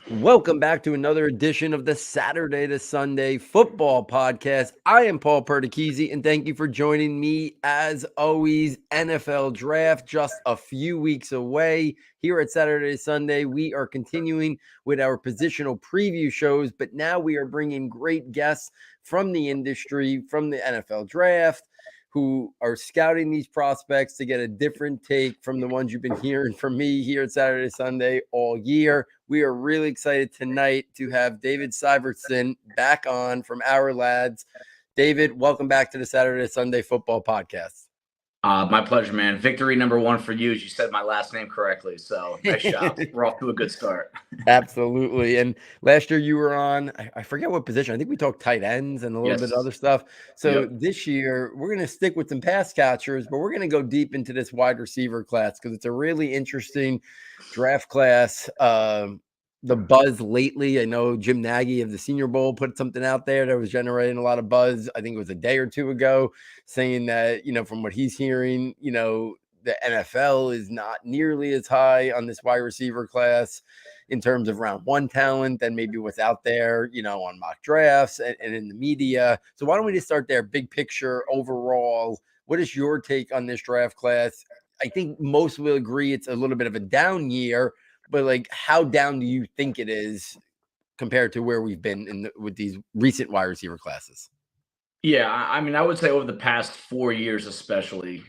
Welcome back to another edition of the Saturday to Sunday Football Podcast. I am Paul Perdichizzi, and thank you for joining me. As always, NFL Draft just a few weeks away. Here at Saturday to Sunday, we are continuing with our positional preview shows, but now we are bringing great guests from the industry, from the NFL Draft, who are scouting these prospects to get a different take from the ones you've been hearing from me here at Saturday Sunday all year. We are really excited tonight to have David Syvertsen back on from Ourlads. David, welcome back to the Saturday Sunday Football Podcast. My pleasure, man. Victory number one for you, as you said my last name correctly. So nice job. We're off to a good start. Absolutely. And last year you were on, I forget what position. I think we talked tight ends and a little bit of other stuff. So this year we're going to stick with some pass catchers, but we're going to go deep into this wide receiver class because it's a really interesting draft class. The buzz lately, I know Jim Nagy of the Senior Bowl put something out there that was generating a lot of buzz. I think it was a day or two ago, saying that, from what he's hearing, the NFL is not nearly as high on this wide receiver class in terms of round one talent than maybe what's out there, on mock drafts and in the media. So why don't we just start there? Big picture overall, what is your take on this draft class? I think most will agree it's a little bit of a down year, but how down do you think it is compared to where we've been with these recent wide receiver classes? Yeah, I mean, I would say over the past 4 years, especially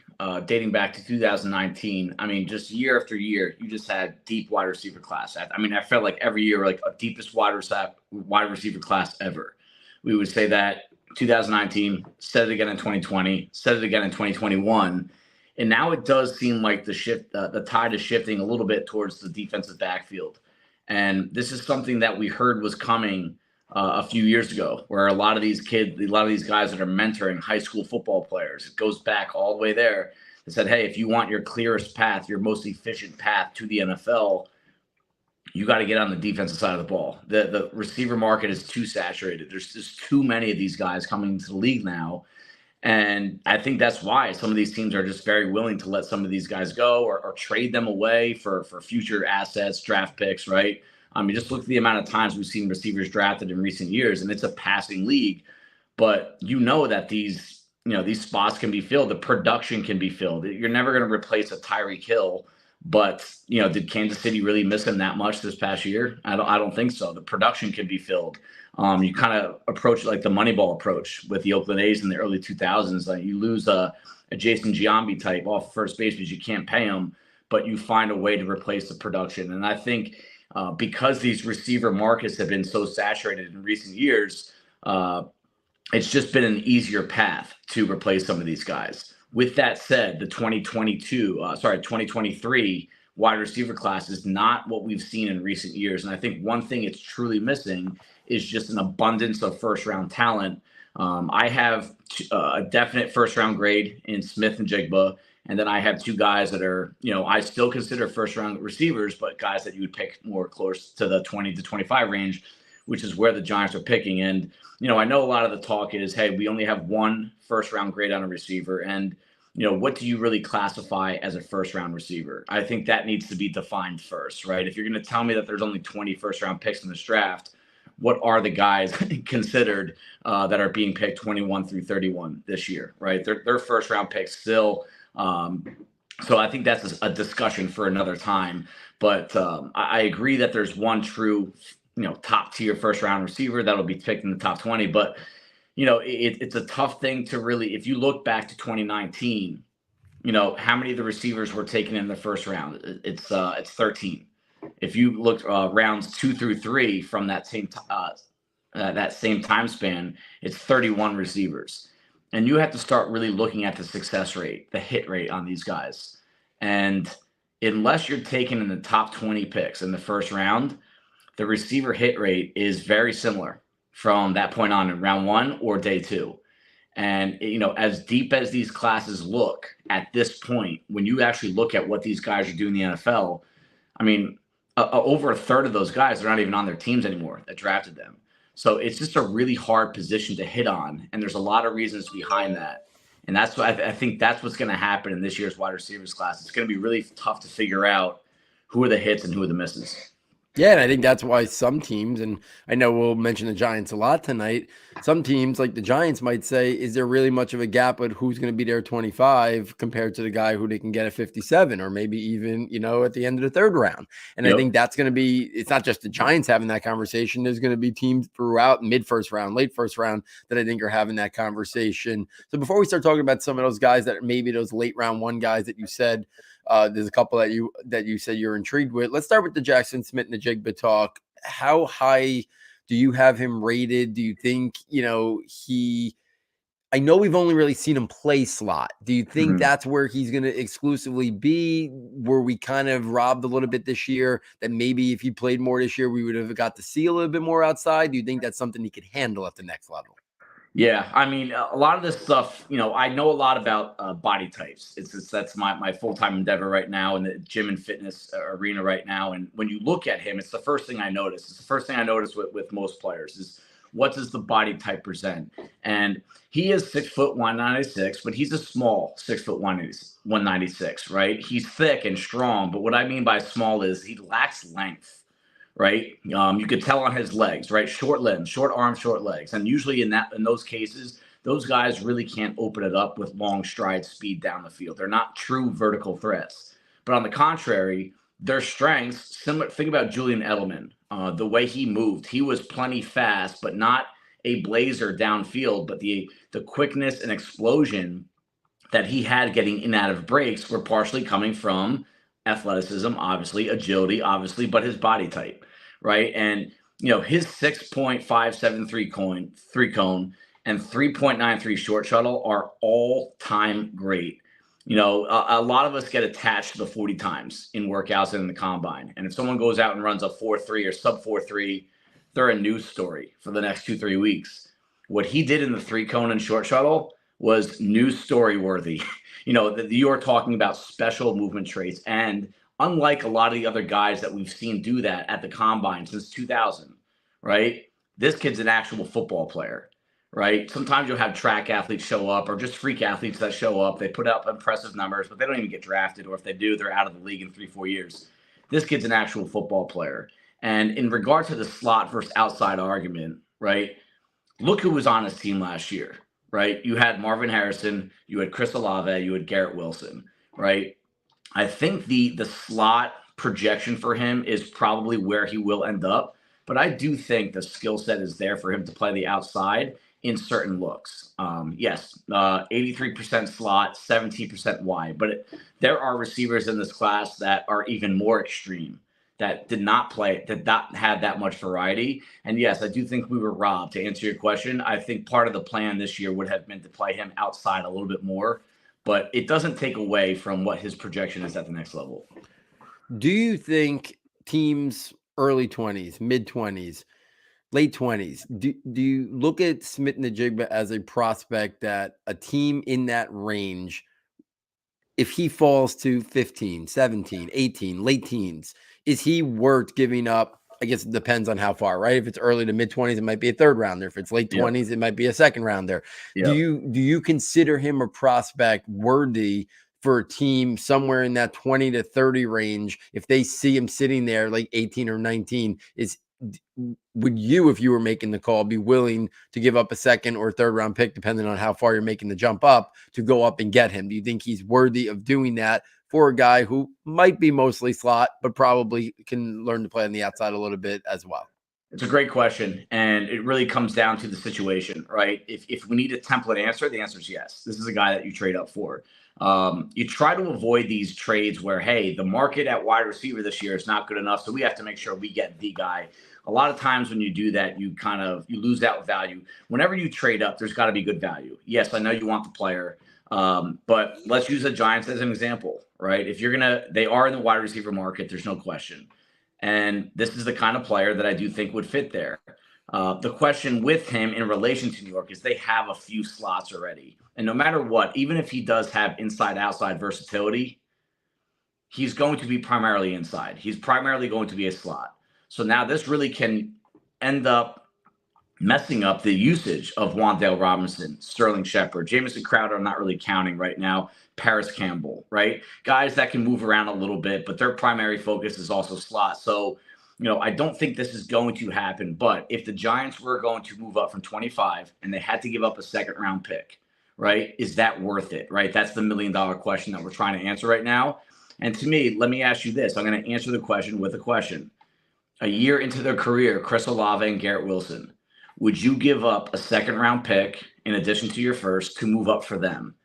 dating back to 2019, I mean, just year after year, you just had deep wide receiver class. I mean, I felt like every year, like a deepest wide receiver class ever. We would say that 2019, said it again in 2020, said it again in 2021. And now it does seem like the tide is shifting a little bit towards the defensive backfield. And this is something that we heard was coming a few years ago, where a lot of these guys that are mentoring high school football players, it goes back all the way there. They said, hey, if you want your clearest path, your most efficient path to the NFL, you got to get on the defensive side of the ball. The receiver market is too saturated. There's just too many of these guys coming into the league now. And I think that's why some of these teams are just very willing to let some of these guys go or trade them away for future assets, draft picks, right? I mean, just look at the amount of times we've seen receivers drafted in recent years, and it's a passing league. But that these spots can be filled. The production can be filled. You're never going to replace a Tyreek Hill. But, did Kansas City really miss him that much this past year? I don't think so. The production can be filled. You kind of approach it like the Moneyball approach with the Oakland A's in the early 2000s. Like you lose a Jason Giambi type off first base because you can't pay him, but you find a way to replace the production. And I think because these receiver markets have been so saturated in recent years, it's just been an easier path to replace some of these guys. With that said, the 2023 wide receiver class is not what we've seen in recent years. And I think one thing it's truly missing is just an abundance of first-round talent. I have a definite first-round grade in Smith and Jigma. And then I have two guys that are, I still consider first-round receivers, but guys that you would pick more close to the 20 to 25 range, which is where the Giants are picking. And, I know a lot of the talk is, hey, we only have one first-round grade on a receiver. And, what do you really classify as a first-round receiver? I think that needs to be defined first, right? If you're going to tell me that there's only 20 first-round picks in this draft, what are the guys considered that are being picked 21 through 31 this year, right? They're first-round picks still. So I think that's a discussion for another time. But I agree that there's one true top tier first round receiver that'll be picked in the top 20. But, it's a tough thing to really, if you look back to 2019, how many of the receivers were taken in the first round? It's 13. If you look rounds 2 through 3 from that same time span, it's 31 receivers. And you have to start really looking at the success rate, the hit rate on these guys. And unless you're taken in the top 20 picks in the first round, the receiver hit rate is very similar from that point on in round 1 or day 2. And, as deep as these classes look at this point, when you actually look at what these guys are doing in the NFL, I mean, over a third of those guys are not even on their teams anymore that drafted them. So it's just a really hard position to hit on. And there's a lot of reasons behind that. And that's what I think that's what's going to happen in this year's wide receivers class. It's going to be really tough to figure out who are the hits and who are the misses. Yeah, and I think that's why some teams, and I know we'll mention the Giants a lot tonight, some teams like the Giants might say, is there really much of a gap with who's going to be there 25 compared to the guy who they can get at 57 or maybe even, at the end of the third round? And I think that's going to be, it's not just the Giants having that conversation. There's going to be teams throughout mid-first round, late first round that I think are having that conversation. So before we start talking about some of those guys that maybe those late round one guys that you said, there's a couple that you said you're intrigued with. Let's start with the Jackson Smith and the Jigba talk. How high do you have him rated? Do you think, I know we've only really seen him play slot. Do you think that's where he's going to exclusively be? Were we kind of robbed a little bit this year that maybe if he played more this year, we would have got to see a little bit more outside? Do you think that's something he could handle at the next level? Yeah, I mean, a lot of this stuff, I know a lot about body types. That's my full-time endeavor right now in the gym and fitness arena right now. And when you look at him, it's the first thing I notice. It's the first thing I notice with most players is what does the body type present? And he is 6'1", 196, but he's a small 6'1", 196, right? He's thick and strong, but what I mean by small is he lacks length. Right. You could tell on his legs, right? Short limbs, short arms, short legs. And usually in those cases, those guys really can't open it up with long stride speed down the field. They're not true vertical threats. But on the contrary, their strengths, similar. Think about Julian Edelman, the way he moved. He was plenty fast, but not a blazer downfield. But the quickness and explosion that he had getting in and out of breaks were partially coming from athleticism, obviously, agility, obviously, but his body type. Right. And, his 6.57 three cone and 3.93 short shuttle are all time great. A lot of us get attached to the 40 times in workouts and in the combine. And if someone goes out and runs a 4.3 or sub 4.3, they're a news story for the next 2-3 weeks. What he did in the 3 cone and short shuttle was news story worthy. You are talking about special movement traits. And unlike a lot of the other guys that we've seen do that at the combine since 2000, right? This kid's an actual football player, right? Sometimes you'll have track athletes show up or just freak athletes that show up. They put up impressive numbers, but they don't even get drafted. Or if they do, they're out of the league in 3-4 years. This kid's an actual football player. And in regard to the slot versus outside argument, right? Look who was on his team last year, right? You had Marvin Harrison, you had Chris Olave, you had Garrett Wilson, right? I think the slot projection for him is probably where he will end up, but I do think the skill set is there for him to play the outside in certain looks. Yes, 83% slot, 17% wide, but there are receivers in this class that are even more extreme that did not have that much variety. And yes, I do think we were robbed. To answer your question, I think part of the plan this year would have been to play him outside a little bit more. But it doesn't take away from what his projection is at the next level. Do you think teams early 20s, mid 20s, late 20s, do you look at Smith and the Jigba as a prospect that a team in that range, if he falls to 15, 17, 18, late teens, is he worth giving up? I guess it depends on how far, right? If it's early to mid 20s, it might be a third rounder. If it's late 20s, it might be a second rounder. Do you consider him a prospect worthy for a team somewhere in that 20 to 30 range? If they see him sitting there like 18 or 19, would you, if you were making the call, be willing to give up a second or third round pick, depending on how far you're making the jump up, to go up and get him? Do you think he's worthy of doing that for a guy who might be mostly slot, but probably can learn to play on the outside a little bit as well? It's a great question, and it really comes down to the situation, right? If we need a template answer, the answer is yes. This is a guy that you trade up for. You try to avoid these trades where, hey, the market at wide receiver this year is not good enough, so we have to make sure we get the guy. A lot of times when you do that, you lose out value. Whenever you trade up, there's got to be good value. Yes, I know you want the player, but let's use the Giants as an example, right? They are in the wide receiver market. There's no question. And this is the kind of player that I do think would fit there. The question with him in relation to New York is they have a few slots already. And no matter what, even if he does have inside-outside versatility, he's going to be primarily inside. He's primarily going to be a slot. So now this really can end up messing up the usage of Wan'Dale Robinson, Sterling Shepard, Jamison Crowder. I'm not really counting right now. Paris Campbell, right? Guys that can move around a little bit, but their primary focus is also slot. So I don't think this is going to happen, but if the Giants were going to move up from 25 and they had to give up a second round pick, right, is that worth it, right? That's the $1 million question that we're trying to answer right now. And to me, let me ask you this. I'm going to answer the question with a question. A year into their career, Chris Olave and Garrett Wilson, would you give up a second round pick in addition to your first to move up for them?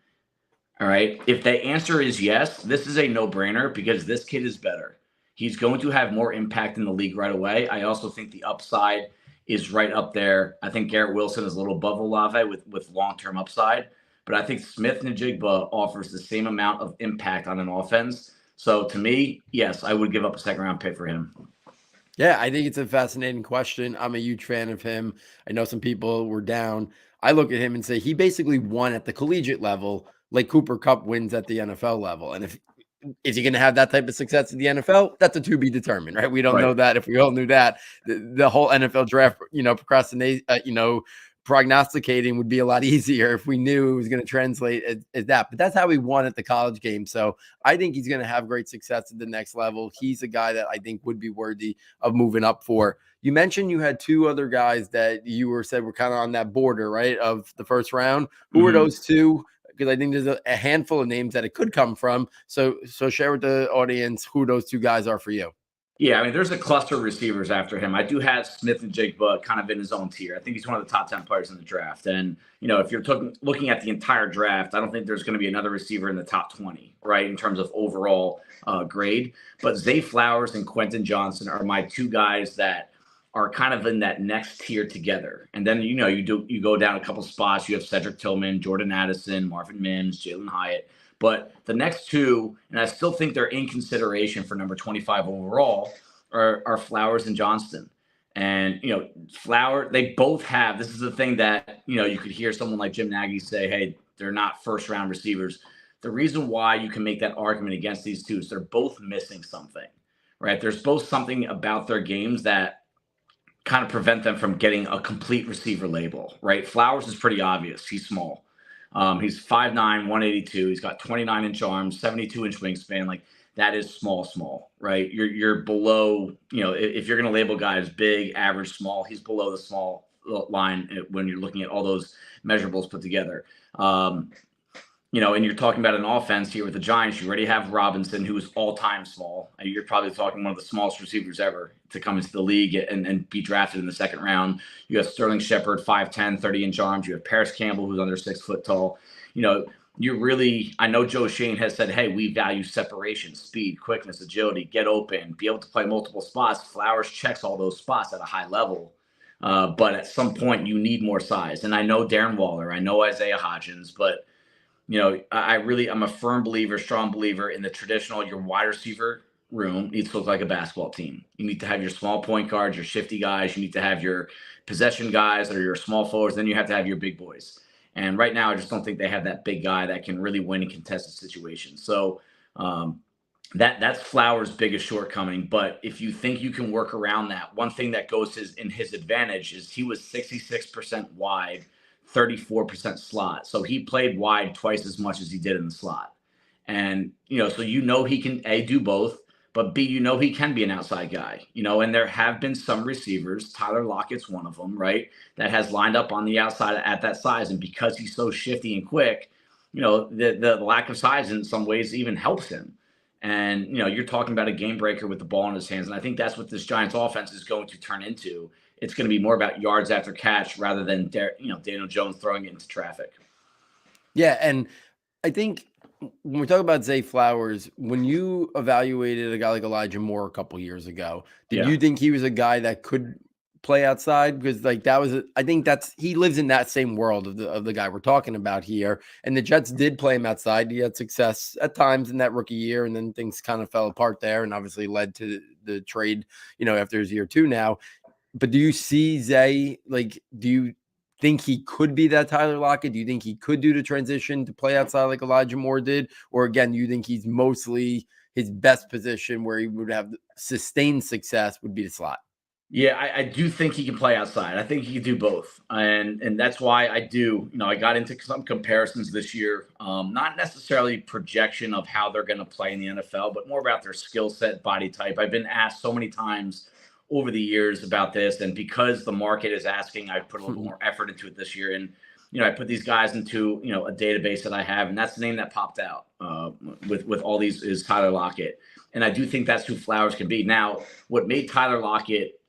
All right. If the answer is yes, this is a no-brainer because this kid is better. He's going to have more impact in the league right away. I also think the upside is right up there. I think Garrett Wilson is a little above Olave with long-term upside, but I think Smitty Jigma offers the same amount of impact on an offense. So to me, yes, I would give up a second-round pick for him. Yeah, I think it's a fascinating question. I'm a huge fan of him. I know some people were down. I look at him and say he basically won at the collegiate level like Cooper Kupp wins at the NFL level. And if is he going to have that type of success in the NFL? That's a to be determined, right? We don't know that. If we all knew that, the whole NFL draft, procrastinate, prognosticating would be a lot easier if we knew it was going to translate as that. But that's how he won at the college game. So I think he's going to have great success at the next level. He's a guy that I think would be worthy of moving up for. You mentioned you had two other guys that you said were kind of on that border, right, of the first round. Who were those two? Because I think there's a handful of names that it could come from. So share with the audience who those two guys are for you. Yeah, I mean, there's a cluster of receivers after him. I do have Smitty Jigma kind of in his own tier. I think he's one of the top 10 players in the draft. And, if you're looking at the entire draft, I don't think there's going to be another receiver in the top 20, right, in terms of overall grade. But Zay Flowers and Quentin Johnson are my two guys that are kind of in that next tier together. And then, you go down a couple spots. You have Cedric Tillman, Jordan Addison, Marvin Mims, Jalen Hyatt. But the next two, and I still think they're in consideration for number 25 overall, are Flowers and Johnston. And, Flower, they both have, this is the thing that, you could hear someone like Jim Nagy say, hey, they're not first round receivers. The reason why you can make that argument against these two is they're both missing something, right? There's both something about their games that kind of prevent them from getting a complete receiver label, right? Flowers is pretty obvious. He's small. He's 5'9", 182. He's got 29-inch arms, 72-inch wingspan. Like, that is small, right? You're below, if you're going to label guys big, average, small, he's below the small line when you're looking at all those measurables put together. And you're talking about an offense here with the Giants. You already have Robinson, who is all-time small. You're probably talking one of the smallest receivers ever to come into the league and be drafted in the second round. You have Sterling Shepard, 5'10", 30-inch arms. You have Paris Campbell, who's under 6 foot tall. I know Joe Shane has said, hey, we value separation, speed, quickness, agility, get open, be able to play multiple spots. Flowers checks all those spots at a high level. But at some point, you need more size. And I know Darren Waller. I know Isaiah Hodgins, but I'm a firm believer, strong believer in the traditional, your wide receiver room needs to look like a basketball team. You need to have your small point guards, your shifty guys. You need to have your possession guys or your small forwards. Then you have to have your big boys. And right now, I just don't think they have that big guy that can really win in contested situations. So that's Flowers' biggest shortcoming. But if you think you can work around that, one thing that goes in his advantage is he was 66% wide, 34% slot. So he played wide twice as much as he did in the slot. And, so he can, A, do both, but B, he can be an outside guy, and there have been some receivers, Tyler Lockett's one of them, right, that has lined up on the outside at that size. And because he's so shifty and quick, the lack of size in some ways even helps him. And, you're talking about a game breaker with the ball in his hands. And I think that's what this Giants offense is going to turn into. It's going to be more about yards after catch rather than, Daniel Jones throwing it into traffic. Yeah, and I think when we talk about Zay Flowers, when you evaluated a guy like Elijah Moore a couple years ago, did you think he was a guy that could play outside? Because I think he lives in that same world of the guy we're talking about here. And the Jets did play him outside. He had success at times in that rookie year, and then things kind of fell apart there and obviously led to the trade, after his year 2 now. But do you see Zay, do you think he could be that Tyler Lockett? Do you think he could do the transition to play outside like Elijah Moore did? Or again, do you think he's mostly his best position where he would have sustained success would be the slot? Yeah, I do think he can play outside. I think he can do both. And that's why I do, I got into some comparisons this year, not necessarily projection of how they're going to play in the NFL, but more about their skill set, body type. I've been asked so many times over the years about this, and because the market is asking, I put a little more effort into it this year. And, I put these guys into, a database that I have, and that's the name that popped out with all these is Tyler Lockett. And I do think that's who Flowers can be. Now, what made Tyler Lockett,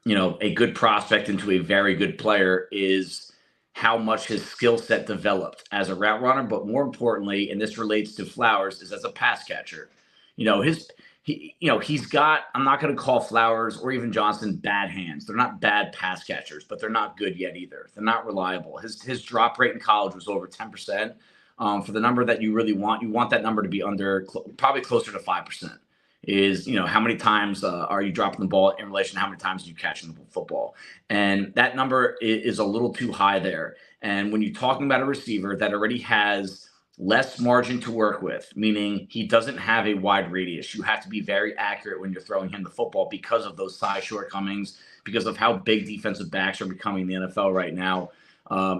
a good prospect into a very good player is how much his skill set developed as a route runner, but more importantly, and this relates to Flowers, is as a pass catcher. He's got, I'm not going to call Flowers or even Johnson bad hands. They're not bad pass catchers, but they're not good yet either. They're not reliable. His drop rate in college was over 10%. For the number that you really want, you want that number to be under probably closer to 5%. Is, how many times are you dropping the ball in relation to how many times are you catching the football? And that number is a little too high there. And when you're talking about a receiver that already has less margin to work with, meaning he doesn't have a wide radius, you have to be very accurate when you're throwing him the football because of those size shortcomings, because of how big defensive backs are becoming in the NFL right now.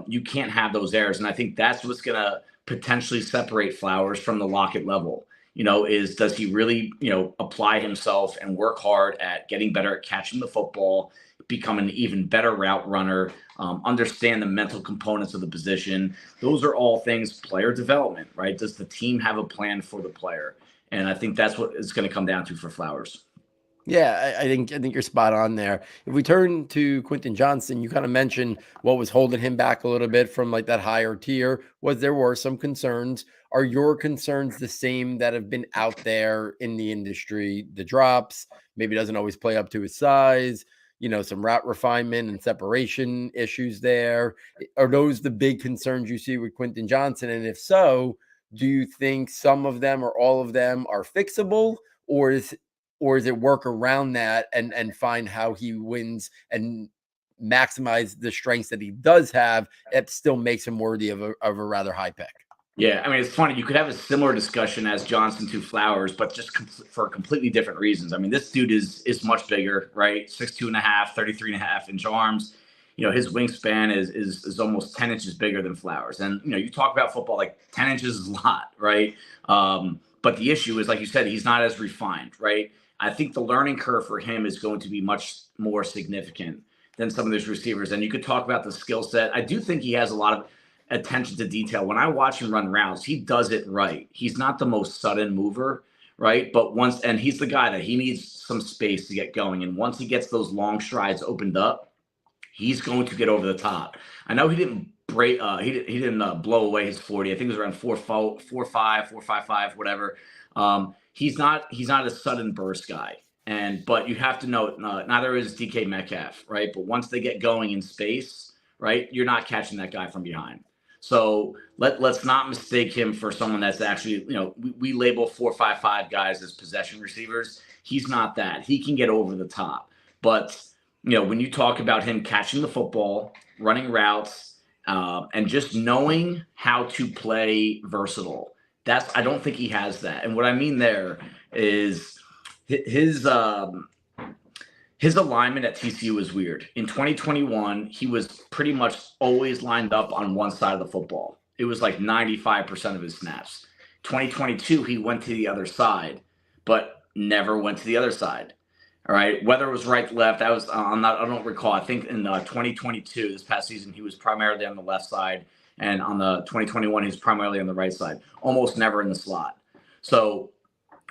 You can't have those errors. And I think that's what's going to potentially separate Flowers from the Lockett level. Is does he really, apply himself and work hard at getting better at catching the football, become an even better route runner, understand the mental components of the position. Those are all things, player development, right? Does the team have a plan for the player? And I think that's what it's going to come down to for Flowers. Yeah, I think you're spot on there. If we turn to Quentin Johnson, you kind of mentioned what was holding him back a little bit from like that higher tier there were some concerns. Are your concerns the same that have been out there in the industry? The drops, maybe doesn't always play up to his size, some route refinement and separation issues there. Are those the big concerns you see with Quentin Johnson? And if so, do you think some of them or all of them are fixable, or is it work around that and find how he wins and maximize the strengths that he does have? It still makes him worthy of a rather high pick. Yeah, I mean, it's funny. You could have a similar discussion as Johnson to Flowers, but just for completely different reasons. I mean, this dude is much bigger, right? 6'2.5", 33.5-inch arms. His wingspan is almost 10 inches bigger than Flowers. And, you talk about football, like 10 inches is a lot, right? But the issue is, like you said, he's not as refined, right? I think the learning curve for him is going to be much more significant than some of those receivers. And you could talk about the skill set. I do think he has a lot of attention to detail. When I watch him run routes, he does it right. He's not the most sudden mover, right? But and he's the guy that he needs some space to get going. And once he gets those long strides opened up, he's going to get over the top. I know he didn't break, he didn't blow away his 40. I think it was around 4.5, 4.55, whatever. He's not a sudden burst guy. But you have to know, neither is DK Metcalf, right? But once they get going in space, right, you're not catching that guy from behind. So let's not mistake him for someone that's actually, we label 4.55 guys as possession receivers. He's not that. He can get over the top. But, when you talk about him catching the football, running routes, and just knowing how to play versatile, I don't think he has that. And what I mean there is his alignment at TCU is weird. In 2021, he was pretty much always lined up on one side of the football. It was like 95% of his snaps. 2022, he went to the other side, but never went to the other side. All right. Whether it was right, left, I don't recall. I think in 2022, this past season, he was primarily on the left side. And on the 2021, he's primarily on the right side, almost never in the slot. So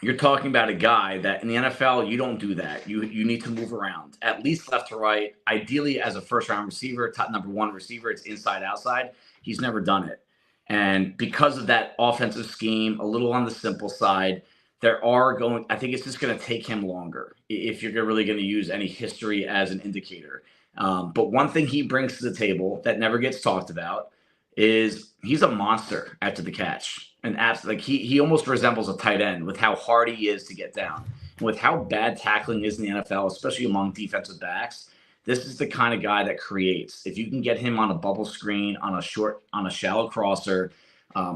you're talking about a guy that in the NFL, you don't do that. You need to move around, at least left to right. Ideally, as a first-round receiver, top number one receiver, it's inside, outside. He's never done it. And because of that offensive scheme, a little on the simple side, I think it's just going to take him longer if you're really going to use any history as an indicator. But one thing he brings to the table that never gets talked about is he's a monster after the catch. And he almost resembles a tight end with how hard he is to get down. And with how bad tackling is in the NFL, especially among defensive backs, this is the kind of guy that creates. If you can get him on a bubble screen, on a shallow crosser,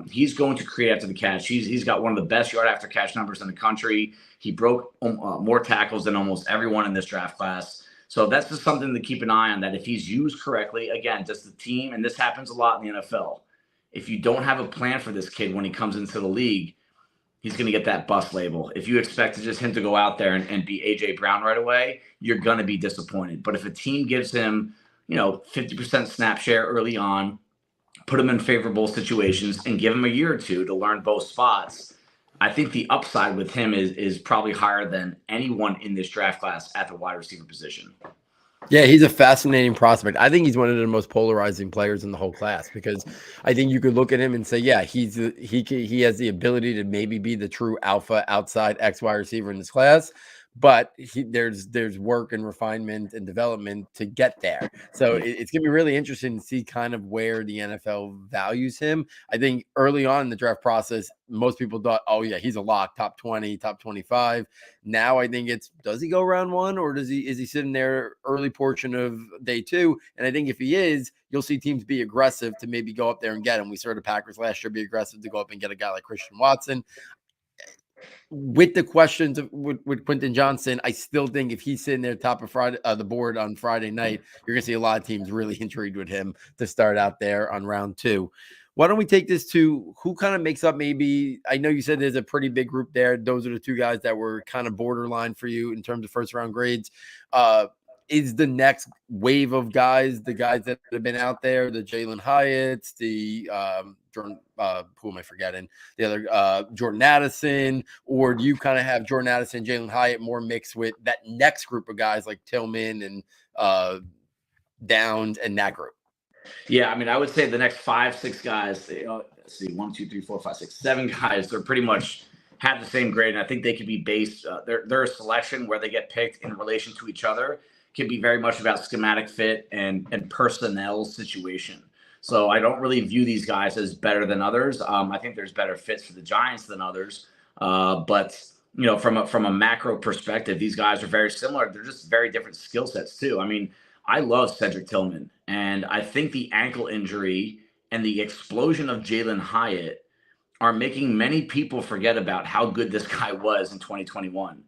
he's going to create after the catch. He's got one of the best yard after catch numbers in the country. He broke more tackles than almost everyone in this draft class. So that's just something to keep an eye on, that if he's used correctly, again, does the team, and this happens a lot in the NFL, if you don't have a plan for this kid when he comes into the league, he's going to get that bust label. If you expect him to go out there and be A.J. Brown right away, you're going to be disappointed. But if a team gives him, 50% snap share early on, put him in favorable situations, and give him a year or two to learn both spots, I think the upside with him is probably higher than anyone in this draft class at the wide receiver position. Yeah, he's a fascinating prospect. I think he's one of the most polarizing players in the whole class, because I think you could look at him and say, yeah, he has the ability to maybe be the true alpha outside X wide receiver in this class, but there's work and refinement and development to get there. So it's going to be really interesting to see kind of where the NFL values him. I think early on in the draft process, most people thought, oh yeah, he's a lock, top 20, top 25. Now I think does he go round 1, or is he sitting there early portion of day 2? And I think if he is, you'll see teams be aggressive to maybe go up there and get him. We saw the Packers last year be aggressive to go up and get a guy like Christian Watson. With the questions with Quentin Johnson, I still think if he's sitting there top of the board on Friday night, you're going to see a lot of teams really intrigued with him to start out there on round 2. Why don't we take this to who kind of makes up, maybe, I know you said there's a pretty big group there. Those are the 2 guys that were kind of borderline for you in terms of first round grades. Is the next wave of guys, the guys that have been out there, the Jalen Hyatts, the Jordan, who am I forgetting? The other Jordan Addison, or do you kind of have Jordan Addison, Jalen Hyatt more mixed with that next group of guys like Tillman and Downs and that group? Yeah, I mean, I would say the next 5-6 guys, let's see, 1, 2, 3, 4, 5, 6, 7 guys, they're pretty much have the same grade. And I think they could be based, their selection where they get picked in relation to each other can be very much about schematic fit and personnel situation. So I don't really view these guys as better than others. I think there's better fits for the Giants than others. But from a macro perspective, these guys are very similar. They're just very different skill sets too. I mean, I love Cedric Tillman, and I think the ankle injury and the explosion of Jalen Hyatt are making many people forget about how good this guy was in 2021.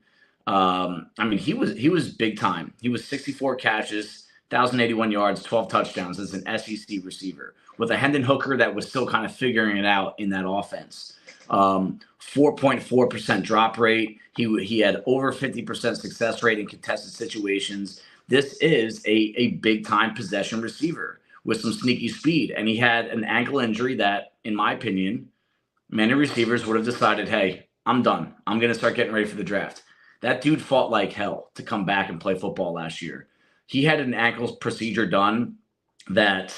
I mean, he was big time. He was 64 catches, 1,081 yards, 12 touchdowns as an SEC receiver with a Hendon Hooker that was still kind of figuring it out in that offense. 4.4% drop rate. He had over 50% success rate in contested situations. This is a big time possession receiver with some sneaky speed. And he had an ankle injury that, in my opinion, many receivers would have decided, hey, I'm done. I'm going to start getting ready for the draft. That dude fought like hell to come back and play football last year. He had an ankle procedure done that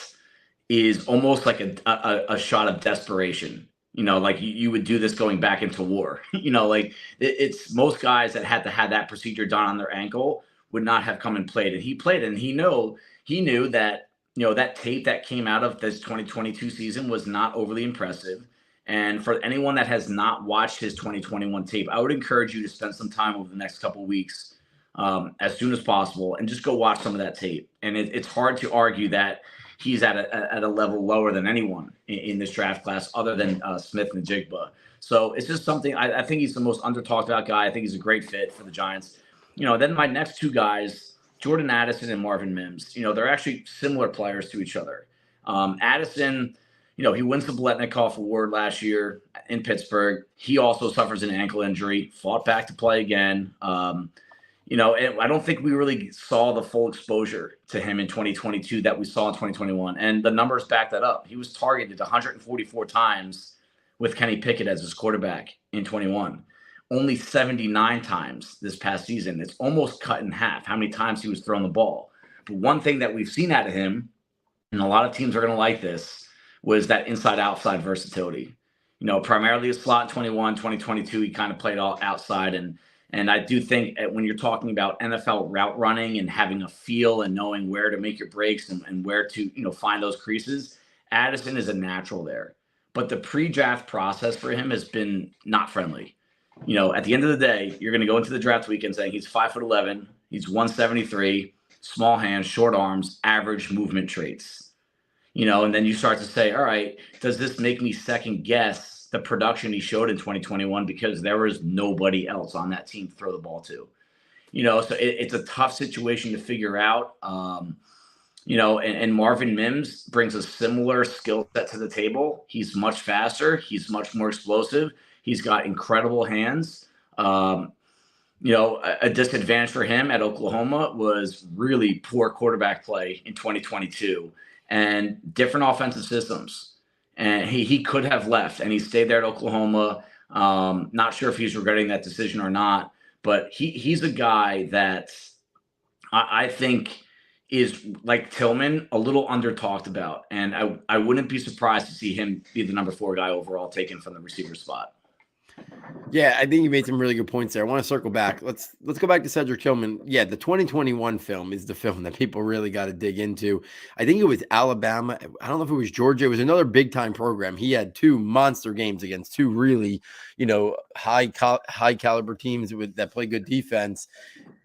is almost like a shot of desperation. Like you would do this going back into war. Like it's most guys that had to have that procedure done on their ankle would not have come and played. And he played, and he knew that, that tape that came out of this 2022 season was not overly impressive. And for anyone that has not watched his 2021 tape, I would encourage you to spend some time over the next couple of weeks as soon as possible and just go watch some of that tape. And it's hard to argue that he's at a level lower than anyone in this draft class other than Smitty Jigma. So it's just something, I think he's the most under-talked about guy. I think he's a great fit for the Giants. Then my next 2 guys, Jordan Addison and Marvin Mims, they're actually similar players to each other. Addison, he wins the Biletnikoff Award last year in Pittsburgh. He also suffers an ankle injury, fought back to play again. And I don't think we really saw the full exposure to him in 2022 that we saw in 2021. And the numbers back that up. He was targeted 144 times with Kenny Pickett as his quarterback in 21. Only 79 times this past season. It's almost cut in half how many times he was throwing the ball. But one thing that we've seen out of him, and a lot of teams are going to like this, was that inside-outside versatility. Primarily a slot in 21, 2022, he kind of played all outside. And I do think when you're talking about NFL route running and having a feel and knowing where to make your breaks and where to, find those creases, Addison is a natural there. But the pre-draft process for him has been not friendly. At the end of the day, you're going to go into the draft weekend saying he's 5'11", he's 173, small hands, short arms, average movement traits. And then you start to say, all right, does this make me second guess the production he showed in 2021 because there was nobody else on that team to throw the ball to? So it's a tough situation to figure out. And Marvin Mims brings a similar skill set to the table. He's much faster. He's much more explosive. He's got incredible hands. A disadvantage for him at Oklahoma was really poor quarterback play in 2022 and different offensive systems. And he could have left, and he stayed there at Oklahoma. Not sure if he's regretting that decision or not, but he's a guy that I think is, like Tillman, a little under talked about. And I wouldn't be surprised to see him be the number 4 guy overall taken from the receiver spot. Yeah, I think you made some really good points there. I want to circle back. Let's go back to Cedric Tillman. Yeah, the 2021 film is the film that people really got to dig into. I think it was Alabama. I don't know if it was Georgia. It was another big time program. He had 2 monster games against 2 really, high caliber teams that play good defense.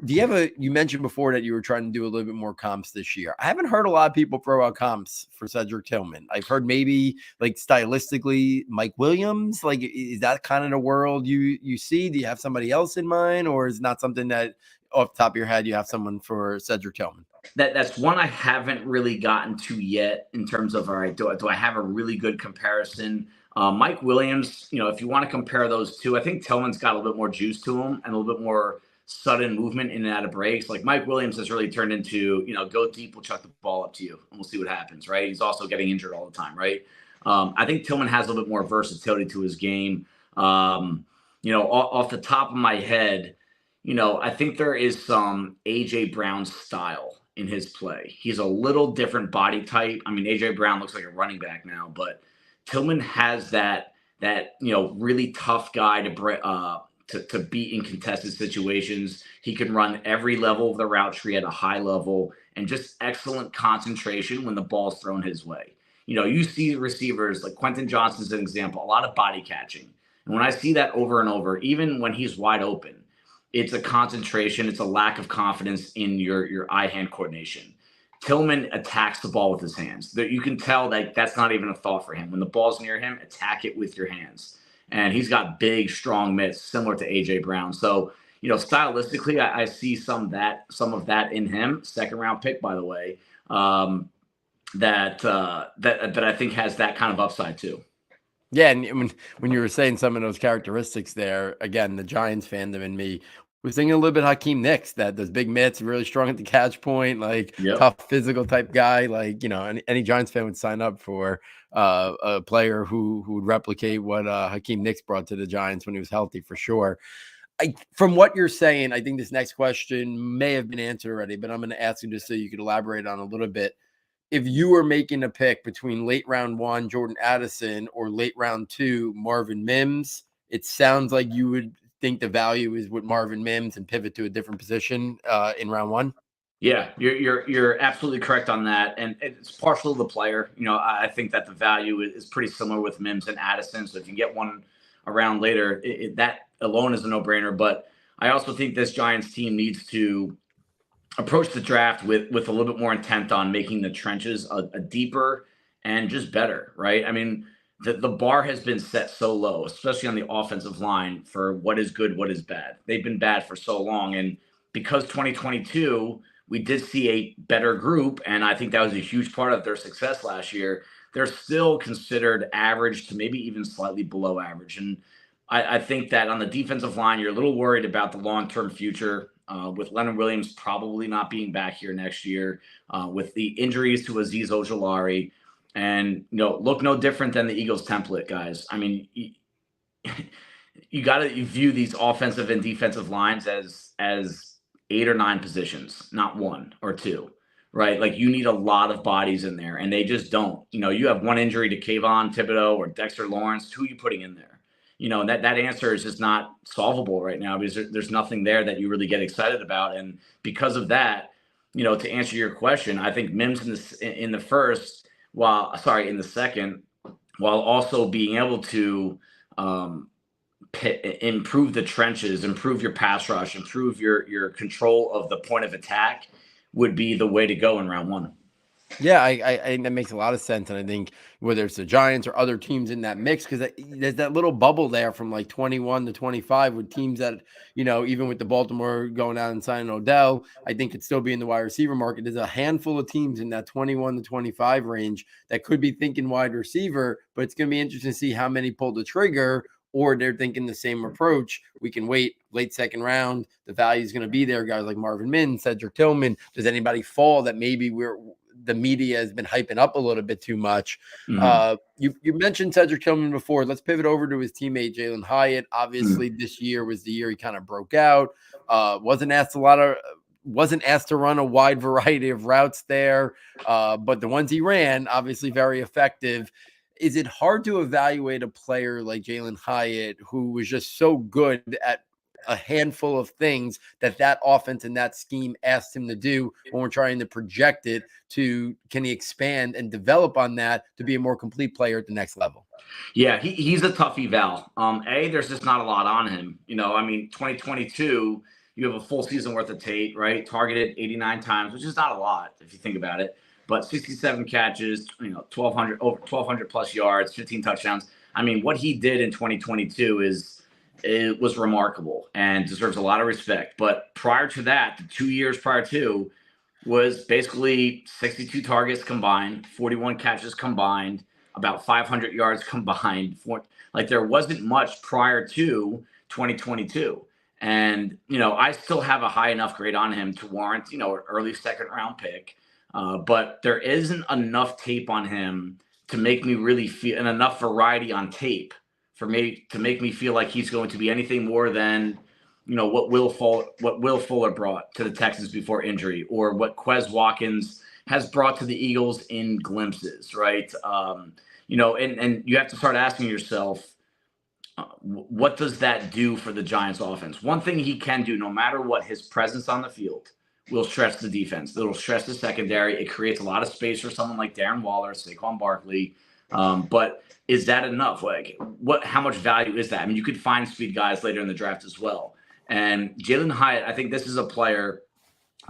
Do you have you mentioned before that you were trying to do a little bit more comps this year. I haven't heard a lot of people throw out comps for Cedric Tillman. I've heard maybe like stylistically Mike Williams. Like, is that kind of the world you see? Do you have somebody else in mind, or is it not something that off the top of your head you have someone for Cedric Tillman? That's one I haven't really gotten to yet in terms of, all right, do I have a really good comparison? Mike Williams, if you want to compare those two, I think Tillman's got a little bit more juice to him and a little bit more sudden movement in and out of breaks. Like Mike Williams has really turned into, go deep, we'll chuck the ball up to you and we'll see what happens, right? He's also getting injured all the time, right? I think Tillman has a little bit more versatility to his game. Off the top of my head, I think there is some A.J. Brown style in his play. He's a little different body type. I mean, A.J. Brown looks like a running back now, but Tillman has that really tough guy to beat in contested situations. He can run every level of the route tree at a high level and just excellent concentration when the ball's thrown his way. You see receivers like Quentin Johnson as an example, a lot of body catching. And when I see that over and over, even when he's wide open, it's a concentration. It's a lack of confidence in your eye-hand coordination. Tillman attacks the ball with his hands. You can tell that that's not even a thought for him. When the ball's near him, attack it with your hands. And he's got big, strong mitts, similar to A.J. Brown. So, stylistically, I see some of that in him. 2nd round pick, by the way, that I think has that kind of upside too. Yeah, and when you were saying some of those characteristics there, again, the Giants fandom in me was thinking a little bit Hakeem Nicks, that those big mitts, really strong at the catch point, like tough physical type guy. Like, any Giants fan would sign up for a player who would replicate what Hakeem Nicks brought to the Giants when he was healthy, for sure. From what you're saying, I think this next question may have been answered already, but I'm going to ask you just so you could elaborate on a little bit. If you were making a pick between late round 1, Jordan Addison, or late round 2, Marvin Mims, it sounds like you would think the value is with Marvin Mims and pivot to a different position in round 1. Yeah, you're absolutely correct on that. And it's partial to the player. I think that the value is pretty similar with Mims and Addison. So if you get one around later, that alone is a no-brainer. But I also think this Giants team needs to approach the draft with a little bit more intent on making the trenches a deeper and just better, right? I mean, the bar has been set so low, especially on the offensive line, for what is good, what is bad. They've been bad for so long. And because 2022, we did see a better group, and I think that was a huge part of their success last year. They're still considered average to maybe even slightly below average. And I think that on the defensive line, you're a little worried about the long-term future. With Leonard Williams probably not being back here next year, with the injuries to Azeez Ojulari, and look no different than the Eagles template, guys. I mean, you got to view these offensive and defensive lines as 8 or 9 positions, not 1 or 2, right? Like, you need a lot of bodies in there, and they just don't. You have one injury to Kayvon Thibodeau or Dexter Lawrence. Who are you putting in there? That answer is just not solvable right now, because there's nothing there that you really get excited about. And because of that, to answer your question, I think Mims in the second, while also being able to improve the trenches, improve your pass rush, improve your control of the point of attack, would be the way to go in round 1. Yeah, I think that makes a lot of sense. And I think whether it's the Giants or other teams in that mix, because there's that little bubble there from like 21 to 25 with teams that, even with the Baltimore going out and signing Odell, I think could still be in the wide receiver market. There's a handful of teams in that 21 to 25 range that could be thinking wide receiver, but it's going to be interesting to see how many pull the trigger, or they're thinking the same approach. We can wait late second round. The value is going to be there. Guys like Marvin, Mims, Cedric, Tillman. Does anybody fall that maybe the media has been hyping up a little bit too much? You mentioned Cedric Tillman before. Let's pivot over to his teammate, Jalen Hyatt. Obviously, this year was the year he kind of broke out. Wasn't asked to run a wide variety of routes there, but the ones he ran, obviously very effective. Is it hard to evaluate a player like Jalen Hyatt, who was just so good at a handful of things that offense and that scheme asked him to do, when we're trying to project it to, can he expand and develop on that to be a more complete player at the next level? Yeah, he's a tough eval. There's just not a lot on him. 2022, you have a full season worth of tape, right? Targeted 89 times, which is not a lot if you think about it. But 67 catches, 1,200 plus yards, 15 touchdowns. What he did in 2022 was remarkable and deserves a lot of respect. But prior to that, the 2 years prior to, was basically 62 targets combined, 41 catches combined, about 500 yards combined. There wasn't much prior to 2022. And, I still have a high enough grade on him to warrant, an early second round pick. But there isn't enough tape on him to make me really feel, and enough variety on tape for me to make me feel like he's going to be anything more than, what Will Fuller brought to the Texans before injury, or what Quez Watkins has brought to the Eagles in glimpses, right? And you have to start asking yourself, what does that do for the Giants offense? One thing he can do, no matter what, his presence on the field will stress the defense. It'll stress the secondary. It creates a lot of space for someone like Darren Waller, Saquon Barkley. But is that enough? How much value is that? You could find speed guys later in the draft as well. And Jalen Hyatt, I think this is a player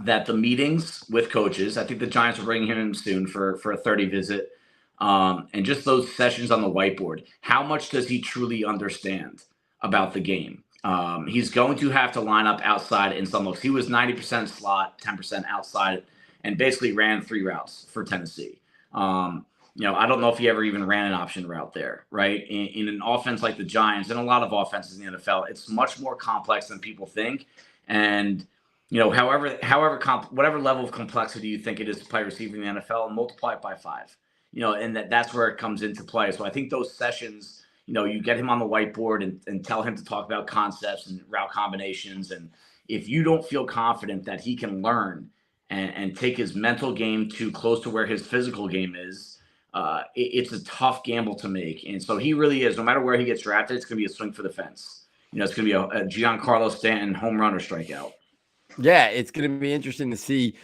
that the meetings with coaches, I think the Giants are bringing him in soon for a 30 visit. And just those sessions on the whiteboard, how much does he truly understand about the game? He's going to have to line up outside in some looks. He was 90% slot, 10% outside, and basically ran 3 routes for Tennessee. I don't know if he ever even ran an option route there, right? In an offense like the Giants, and a lot of offenses in the NFL, it's much more complex than people think. And, whatever level of complexity you think it is to play receiver in the NFL, multiply it by 5. And that's where it comes into play. So I think those sessions, you get him on the whiteboard and tell him to talk about concepts and route combinations. And if you don't feel confident that he can learn and take his mental game too close to where his physical game is, it's a tough gamble to make. And so he really is, no matter where he gets drafted, it's going to be a swing for the fence. It's going to be a Giancarlo Stanton home run or strikeout. Yeah, it's going to be interesting to see,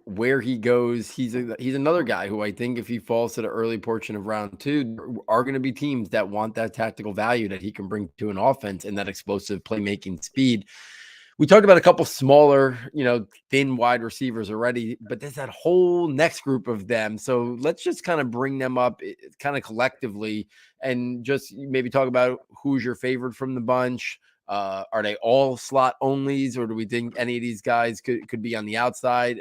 where he goes. He's another guy who I think if he falls to the early portion of round 2, are going to be teams that want that tactical value that he can bring to an offense and that explosive playmaking speed. We talked about a couple smaller, thin wide receivers already, but there's that whole next group of them. So let's just kind of bring them up kind of collectively and just maybe talk about who's your favorite from the bunch. Are they all slot onlys, or do we think any of these guys could be on the outside?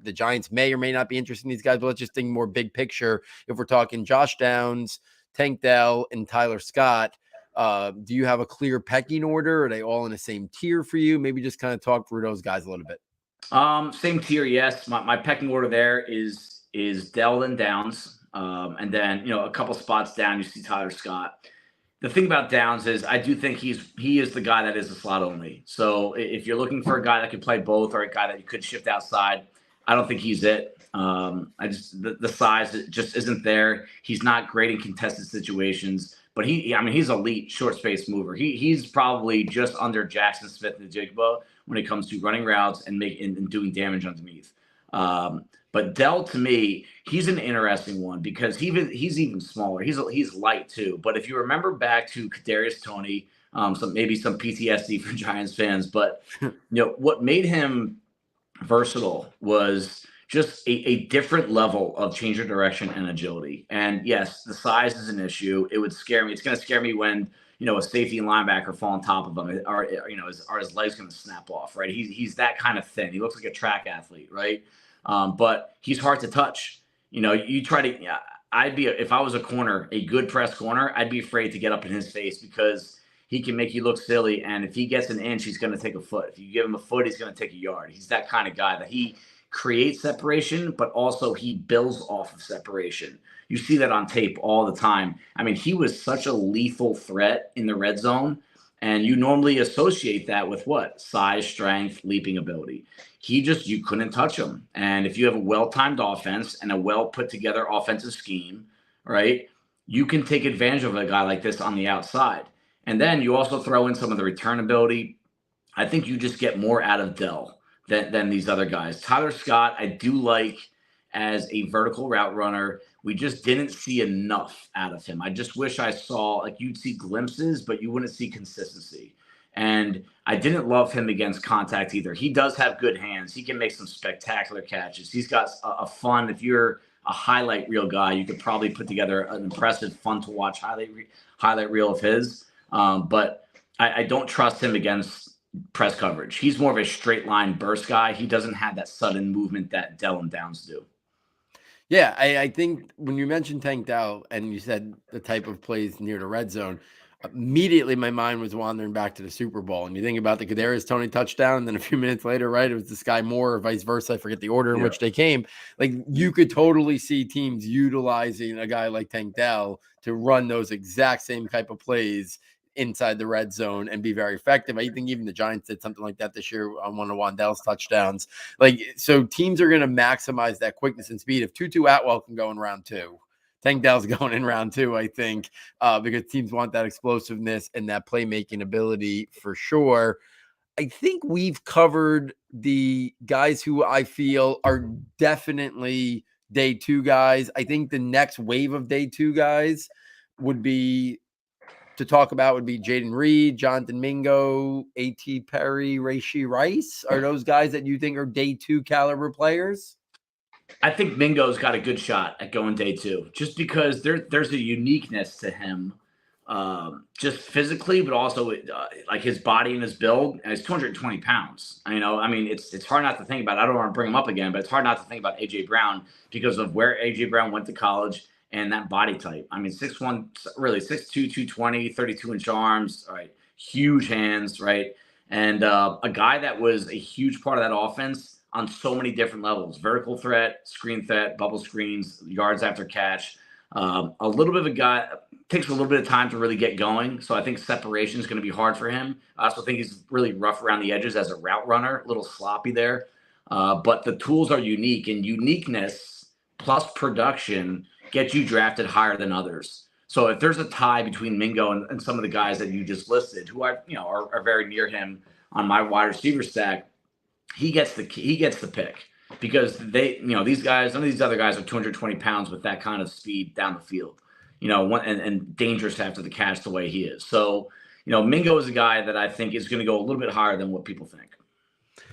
The Giants may or may not be interested in these guys, but let's just think more big picture. If we're talking Josh Downs, Tank Dell, and Tyler Scott, do you have a clear pecking order? Are they all in the same tier for you? Maybe just kind of talk through those guys a little bit. Same tier, yes. My pecking order there is Dell and Downs. And then, a couple spots down, you see Tyler Scott. The thing about Downs is I do think he is the guy that is a slot only. So if you're looking for a guy that could play both, or a guy that you could shift outside, I don't think he's it. The size just isn't there. He's not great in contested situations, but he's elite short space mover. He's probably just under Jackson Smith and Jigma when it comes to running routes and doing damage underneath. But Dell, to me, he's an interesting one because he's even smaller. He's light too. But if you remember back to Kadarius Toney, maybe some PTSD for Giants fans, but what made him versatile was just a different level of change of direction and agility. And yes, the size is an issue. It would scare me. It's going to scare me when a safety and linebacker fall on top of him. Are his legs going to snap off? Right? He's that kind of thin. He looks like a track athlete, right? But he's hard to touch. You try to. if I was a corner, a good press corner, I'd be afraid to get up in his face because he can make you look silly. And if he gets an inch, he's going to take a foot. If you give him a foot, he's going to take a yard. He's that kind of guy that he creates separation, but also he builds off of separation. You see that on tape all the time. I mean, he was such a lethal threat in the red zone. And you normally associate that with what? Size, strength, leaping ability. You couldn't touch him. And if you have a well-timed offense and a well-put-together offensive scheme, right, you can take advantage of a guy like this on the outside. And then you also throw in some of the return ability. I think you just get more out of Dell than these other guys. Tyler Scott, I do like as a vertical route runner. We just didn't see enough out of him. I just wish I saw, like, you'd see glimpses, but you wouldn't see consistency. And I didn't love him against contact either. He does have good hands. He can make some spectacular catches. He's got a fun, if you're a highlight reel guy, you could probably put together an impressive, fun to watch highlight reel of his. But I don't trust him against press coverage. He's more of a straight line burst guy. He doesn't have that sudden movement that Dell and Downs do. Yeah, I think when you mentioned Tank Dell and you said the type of plays near the red zone, immediately my mind was wandering back to the Super Bowl. And you think about the Kadarius Toney touchdown, and then a few minutes later, right, it was the Sky Moore or vice versa. I forget the order in which they came. Like, you could totally see teams utilizing a guy like Tank Dell to run those exact same type of plays inside the red zone and be very effective. I think even the Giants did something like that this year on one of Wandell's touchdowns. Like, so teams are going to maximize that quickness and speed. If Tutu Atwell can go in round 2, Tank Dell's going in round 2, I think, because teams want that explosiveness and that playmaking ability for sure. I think we've covered the guys who I feel are definitely day 2 guys. I think the next wave of day 2 guys would be Jaden Reed, Jonathan Mingo, A.T. Perry, Rashee Rice. Are those guys that you think are day 2 caliber players? I think Mingo's got a good shot at going day 2, just because there's a uniqueness to him, just physically, but also like his body and his build. And he's 220 pounds. I mean, it's hard not to think about. I don't want to bring him up again, but it's hard not to think about A.J. Brown because of where A.J. Brown went to college and that body type. I mean, 6'1", really 6'2", 220, 32-inch arms, right? Huge hands, right? And a guy that was a huge part of that offense on so many different levels: vertical threat, screen threat, bubble screens, yards after catch. A little bit of a guy, takes a little bit of time to really get going. So I think separation is going to be hard for him. I also think he's really rough around the edges as a route runner, a little sloppy there. But the tools are unique, and uniqueness plus production get you drafted higher than others. So if there's a tie between Mingo and some of the guys that you just listed, who are very near him on my wide receiver stack, he gets the pick, because these guys, none of these other guys are 220 pounds with that kind of speed down the field, and dangerous after the catch the way he is. So, Mingo is a guy that I think is going to go a little bit higher than what people think.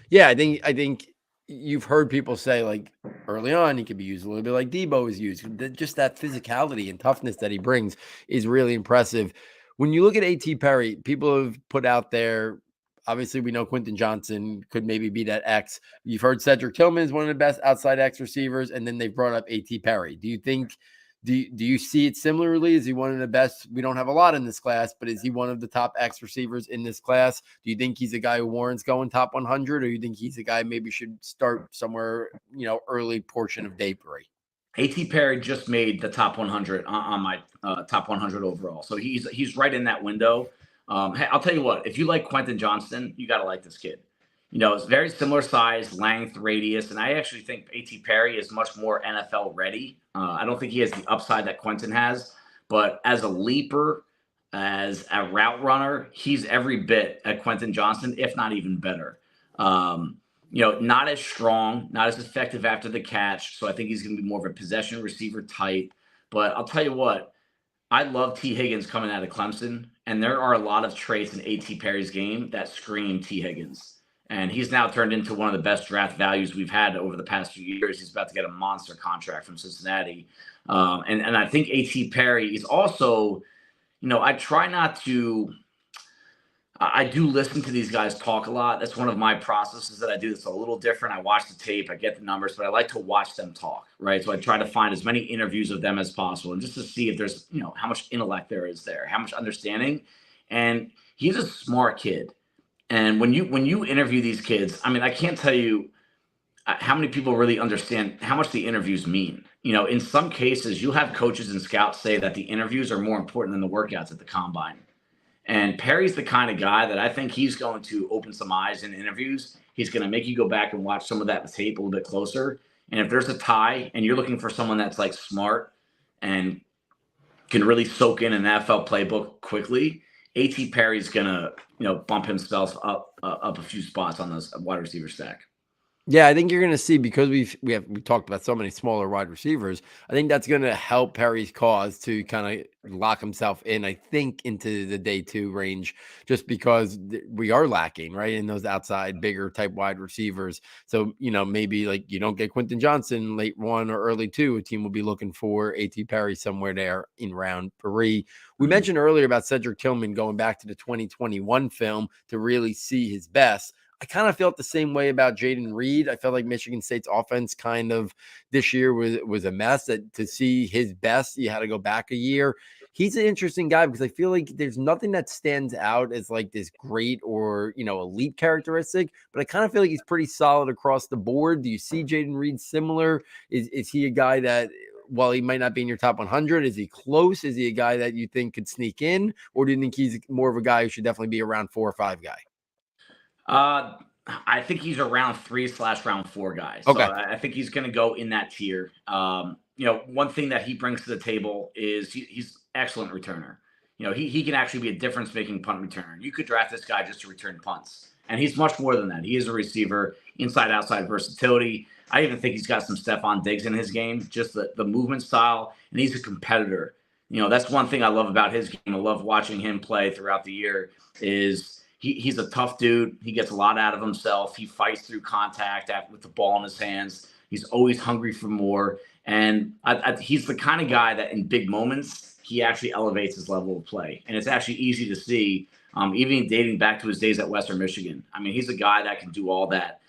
Yeah, I think you've heard people say, like, early on, he could be used a little bit like Debo is used. Just that physicality and toughness that he brings is really impressive. When you look at A.T. Perry, people have put out there, obviously we know Quentin Johnson could maybe be that X. You've heard Cedric Tillman is one of the best outside X receivers, and then they've brought up A.T. Perry. Do you see it similarly? Is he one of the best? We don't have a lot in this class, but is he one of the top X receivers in this class? Do you think he's a guy who warrants going top 100, or you think he's a guy maybe should start somewhere, early portion of day 3? A.T. Perry just made the top 100 on my top 100 overall. So he's right in that window. Hey, I'll tell you what, if you like Quentin Johnson, you got to like this kid. It's very similar size, length, radius, and I actually think A.T. Perry is much more NFL ready. I don't think he has the upside that Quentin has, but as a leaper, as a route runner, he's every bit at Quentin Johnson, if not even better. Not as strong, not as effective after the catch, so I think he's going to be more of a possession receiver type. But I'll tell you what, I love T. Higgins coming out of Clemson, and there are a lot of traits in A.T. Perry's game that scream T. Higgins. And he's now turned into one of the best draft values we've had over the past few years. He's about to get a monster contract from Cincinnati. And I think A.T. Perry is also, I try not to I do listen to these guys talk a lot. That's one of my processes that I do. That's a little different. I watch the tape, I get the numbers, but I like to watch them talk, right? So I try to find as many interviews of them as possible, and just to see if there's, how much intellect there is there, how much understanding. And he's a smart kid. And when you interview these kids, I mean, I can't tell you how many people really understand how much the interviews mean. In some cases, you'll have coaches and scouts say that the interviews are more important than the workouts at the combine. And Perry's the kind of guy that I think he's going to open some eyes in interviews. He's going to make you go back and watch some of that tape a little bit closer. And if there's a tie and you're looking for someone that's like smart and can really soak in an NFL playbook quickly, A.T. Perry's going to, bump himself up a few spots on this wide receiver stack. Yeah, I think you're going to see, because we talked about so many smaller wide receivers. I think that's going to help Perry's cause to kind of lock himself in, I think, into the day 2 range, just because we are lacking, right, in those outside bigger type wide receivers. So, maybe like you don't get Quentin Johnson late 1 or early 2, a team will be looking for A.T. Perry somewhere there in round 3. We mentioned earlier about Cedric Tillman going back to the 2021 film to really see his best. I kind of felt the same way about Jaden Reed. I felt like Michigan State's offense kind of this year was a mess. That to see his best, you had to go back a year. He's an interesting guy because I feel like there's nothing that stands out as like this great or, elite characteristic, but I kind of feel like he's pretty solid across the board. Do you see Jaden Reed similar? Is he a guy that, while he might not be in your top 100, is he close? Is he a guy that you think could sneak in? Or do you think he's more of a guy who should definitely be a round 4 or 5 guy? I think he's a round 3/round 4 guy. So okay. I think he's going to go in that tier. One thing that he brings to the table is he's excellent returner. He can actually be a difference-making punt returner. You could draft this guy just to return punts, and he's much more than that. He is a receiver, inside-outside versatility. I even think he's got some Stephon Diggs in his game, just the movement style, and he's a competitor. That's one thing I love about his game. I love watching him play throughout the year is he's a tough dude. He gets a lot out of himself. He fights through contact with the ball in his hands. He's always hungry for more. And he's the kind of guy that in big moments, he actually elevates his level of play. And it's actually easy to see, even dating back to his days at Western Michigan. I mean, he's a guy that can do all that.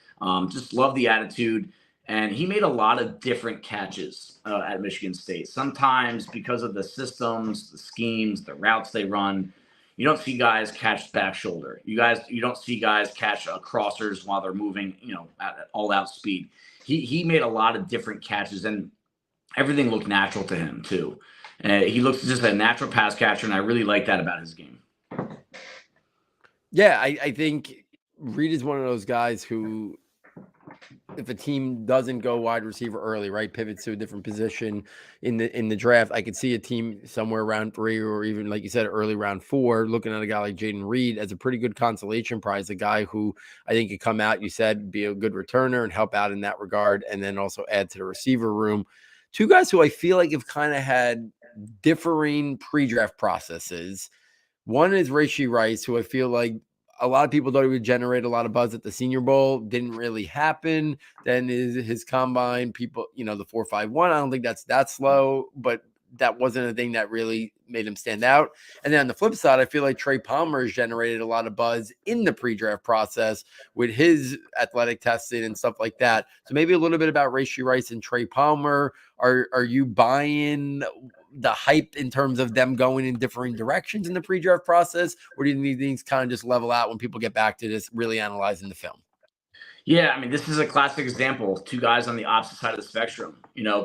Just love the attitude. And he made a lot of different catches at Michigan State. Sometimes because of the systems, the schemes, the routes they run, you don't see guys catch back shoulder. You don't see guys catch crossers while they're moving, at all out speed. He made a lot of different catches, and everything looked natural to him too. He looks just a natural pass catcher, and I really like that about his game. Yeah, I think Reed is one of those guys who, if a team doesn't go wide receiver early, right, pivots to a different position in the draft, I could see a team somewhere around 3 or even, like you said, early round 4, looking at a guy like Jaden Reed as a pretty good consolation prize, a guy who I think could come out, you said, be a good returner and help out in that regard, and then also add to the receiver room. 2 guys who I feel like have kind of had differing pre-draft processes. One is Rashee Rice, who I feel like a lot of people thought he would generate a lot of buzz at the Senior Bowl. Didn't really happen. Then his combine, people, the 4.51. I don't think that's that slow, but that wasn't a thing that really made him stand out. And then on the flip side, I feel like Trey Palmer has generated a lot of buzz in the pre-draft process with his athletic testing and stuff like that. So maybe a little bit about Rashee Rice and Trey Palmer. Are you buying the hype in terms of them going in different directions in the pre-draft process, or do you need things kind of just level out when people get back to this really analyzing the film? Yeah, I mean, this is a classic example. 2 guys on the opposite side of the spectrum.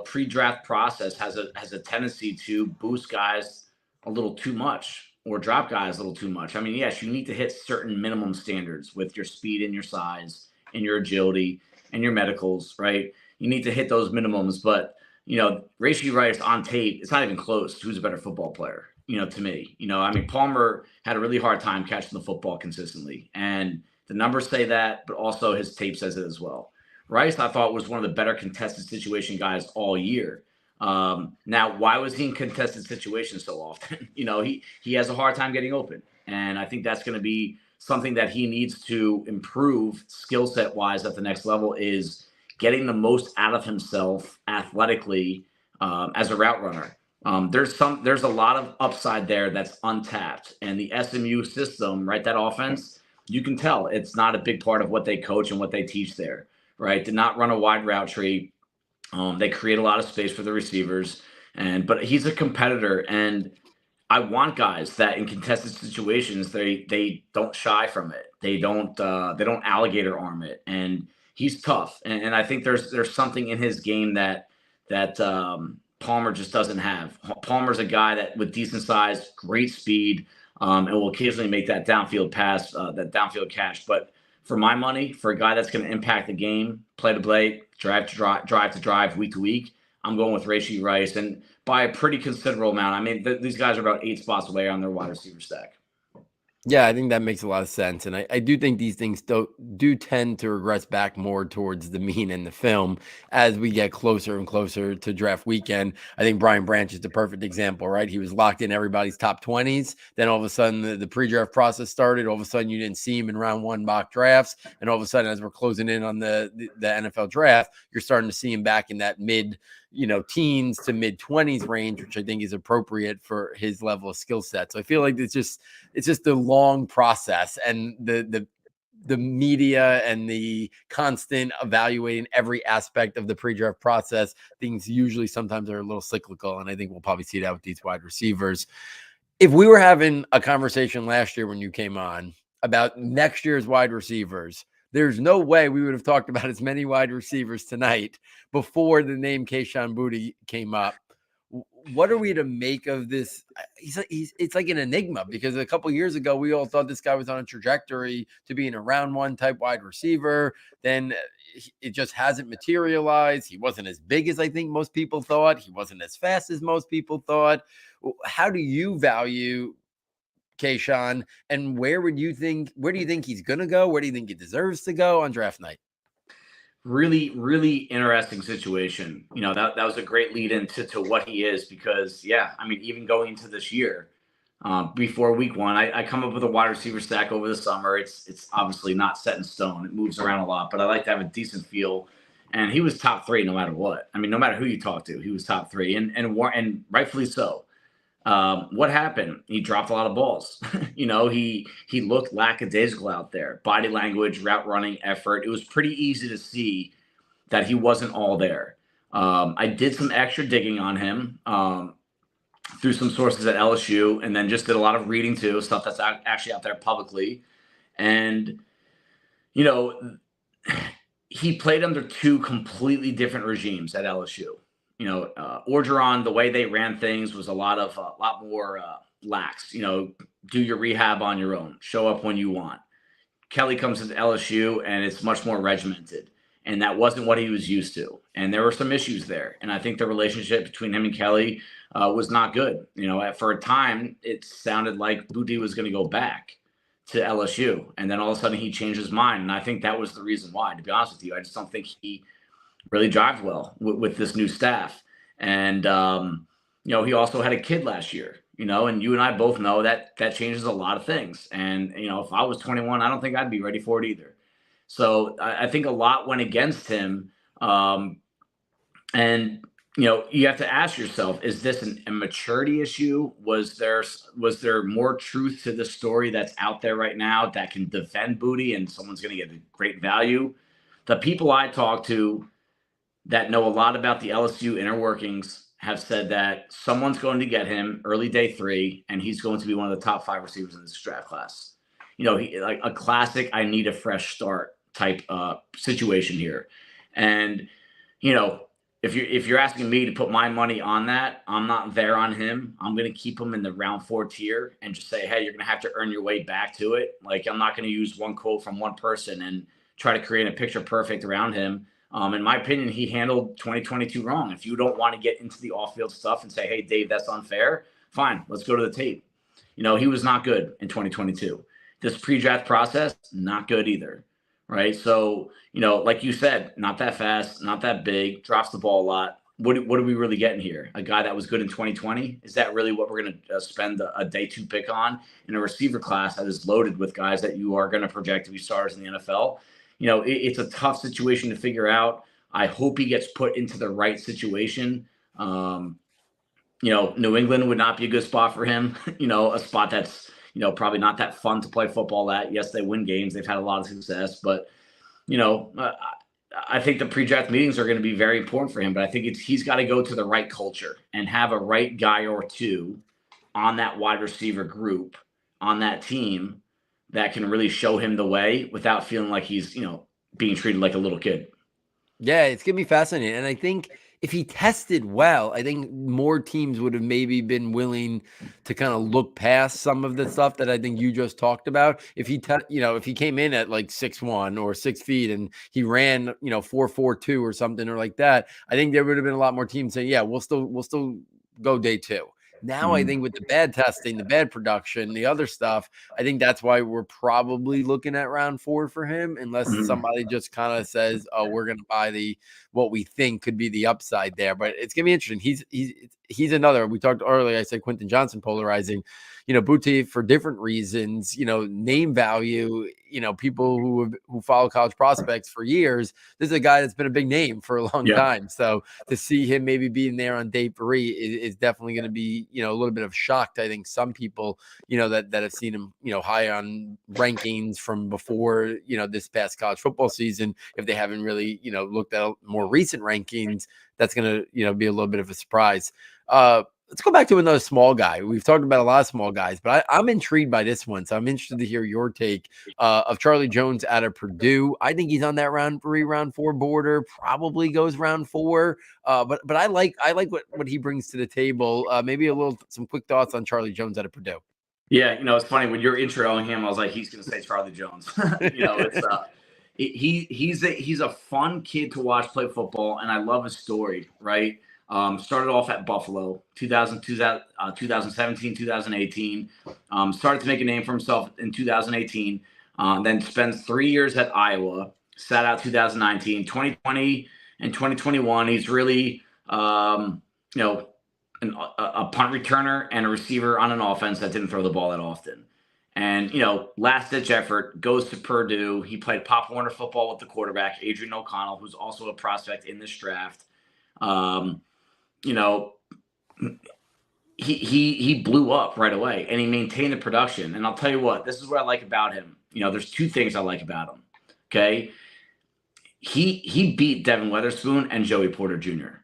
Pre-draft process has a tendency to boost guys a little too much or drop guys a little too much. I mean, yes, you need to hit certain minimum standards with your speed and your size and your agility and your medicals, right? You need to hit those minimums, but Rashee Rice on tape, it's not even close to who's a better football player, to me. I mean, Palmer had a really hard time catching the football consistently. And the numbers say that, but also his tape says it as well. Rice, I thought, was one of the better contested situation guys all year. Now, why was he in contested situations so often? He has a hard time getting open. And I think that's going to be something that he needs to improve skill set wise at the next level, is getting the most out of himself athletically as a route runner. There's a lot of upside there that's untapped, and the SMU system, right? That offense, you can tell it's not a big part of what they coach and what they teach there, right? Did not run a wide route tree. They create a lot of space for the receivers, but he's a competitor, and I want guys that in contested situations they don't shy from it. They don't alligator arm it, and he's tough. And I think there's something in his game that Palmer just doesn't have. Palmer's a guy that with decent size, great speed, and will occasionally make that downfield pass, that downfield catch. But for my money, for a guy that's going to impact the game, play to play, drive to drive, week to week, I'm going with Rashee Rice, and by a pretty considerable amount. I mean, these guys are about 8 spots away on their wide receiver stack. Yeah, I think that makes a lot of sense. And I do think these things do tend to regress back more towards the mean in the film as we get closer and closer to draft weekend. I think Brian Branch is the perfect example, right? He was locked in everybody's top 20s. Then all of a sudden the pre-draft process started. All of a sudden you didn't see him in round 1 mock drafts. And all of a sudden, as we're closing in on the NFL draft, you're starting to see him back in that mid teens to mid 20s range, which I think is appropriate for his level of skill set. So I feel like it's just the long process, and the media and the constant evaluating every aspect of the pre-draft process. Things usually sometimes are a little cyclical, and I think we'll probably see that with these wide receivers. If we were having a conversation last year when you came on about next year's wide receivers, there's no way we would have talked about as many wide receivers tonight before the name Keyshawn Boobie came up. What are we to make of this? It's like an enigma, because a couple of years ago, we all thought this guy was on a trajectory to being a round 1 type wide receiver. Then it just hasn't materialized. He wasn't as big as I think most people thought. He wasn't as fast as most people thought. How do you value Keyshawn, and where do you think he's going to go? Where do you think he deserves to go on draft night? Really, really interesting situation. That was a great lead into what he is, because, yeah, I mean, even going into this year, before week 1, I come up with a wide receiver stack over the summer. It's obviously not set in stone. It moves around a lot, but I like to have a decent feel. And he was top 3 no matter what. I mean, no matter who you talk to, he was top 3, and rightfully so. What happened? He dropped a lot of balls. He looked lackadaisical out there. Body language, route running, effort. It was pretty easy to see that he wasn't all there. I did some extra digging on him through some sources at LSU, and then just did a lot of reading too, stuff that's actually out there publicly. And, he played under 2 completely different regimes at LSU. Orgeron, the way they ran things was a lot more lax. Do your rehab on your own, show up when you want. Kelly comes to LSU, and it's much more regimented, and that wasn't what he was used to. And there were some issues there, and I think the relationship between him and Kelly was not good. For a time, it sounded like Boobie was going to go back to LSU, and then all of a sudden he changed his mind, and I think that was the reason why. To be honest with you, I just don't think he really jived well with this new staff. And, he also had a kid last year, and you and I both know that changes a lot of things. And, if I was 21, I don't think I'd be ready for it either. So I think a lot went against him. And, you have to ask yourself, is this a maturity issue? Was there more truth to the story that's out there right now that can defend Boobie and someone's going to get a great value? The people I talk to that know a lot about the LSU inner workings have said that someone's going to get him early day 3, and he's going to be one of the top 5 receivers in this draft class. Like a classic, I need a fresh start type situation here. And, if you're asking me to put my money on that, I'm not there on him. I'm going to keep him in the round 4 tier and just say, hey, you're going to have to earn your way back to it. Like, I'm not going to use one quote from one person and try to create a picture perfect around him. In my opinion, he handled 2022 wrong. If you don't want to get into the off-field stuff and say, hey, Dave, that's unfair, fine, let's go to the tape. He was not good in 2022. This pre-draft process, not good either, right? So, like you said, not that fast, not that big, drops the ball a lot. What are we really getting here? A guy that was good in 2020? Is that really what we're going to spend a day 2 pick on in a receiver class that is loaded with guys that you are going to project to be stars in the NFL? It's a tough situation to figure out. I hope he gets put into the right situation. New England would not be a good spot for him. A spot that's, probably not that fun to play football at. Yes, they win games. They've had a lot of success, but, I think the pre-draft meetings are going to be very important for him, but I think he's got to go to the right culture and have a right guy or two on that wide receiver group, on that team, that can really show him the way without feeling like he's, being treated like a little kid. Yeah, it's going to be fascinating. And I think if he tested well, I think more teams would have maybe been willing to kind of look past some of the stuff that I think you just talked about. If he, if he came in at like 6'1" or 6 feet and he ran, 4.42 or something or like that, I think there would have been a lot more teams saying, yeah, we'll still go day 2. Now, I think with the bad testing, the bad production, the other stuff, I think that's why we're probably looking at round 4 for him, unless somebody just kind of says, oh, we're going to buy what we think could be the upside there. But it's going to be interesting. He's another, we talked earlier, I said Quentin Johnson polarizing, Booty for different reasons, name value, people who follow college prospects for years. This is a guy that's been a big name for a long time. So to see him maybe being there on day 3 is definitely going to be, a little bit of shock to, I think, some people, that have seen him, high on rankings from before, this past college football season. If they haven't really, looked at more recent rankings, that's going to, be a little bit of a surprise. Let's go back to another small guy. We've talked about a lot of small guys, but I'm intrigued by this one. So I'm interested to hear your take of Charlie Jones out of Purdue. I think he's on that round 3, round 4 border, probably goes round 4. But I like what he brings to the table. Maybe some quick thoughts on Charlie Jones out of Purdue. Yeah, it's funny when you're introing him, I was like, he's going to say Charlie Jones. He's a fun kid to watch play football, and I love his story. Right. Started off at Buffalo, 2017, 2018. Started to make a name for himself in 2018. Then spends 3 years at Iowa, sat out 2019, 2020, and 2021. He's really, a punt returner and a receiver on an offense that didn't throw the ball that often. And, last-ditch effort, goes to Purdue. He played Pop Warner football with the quarterback, Adrian O'Connell, who's also a prospect in this draft. He blew up right away, and he maintained the production. And I'll tell you what, this is what I like about him. There's 2 things I like about him. Okay. He beat Devin Witherspoon and Joey Porter Jr.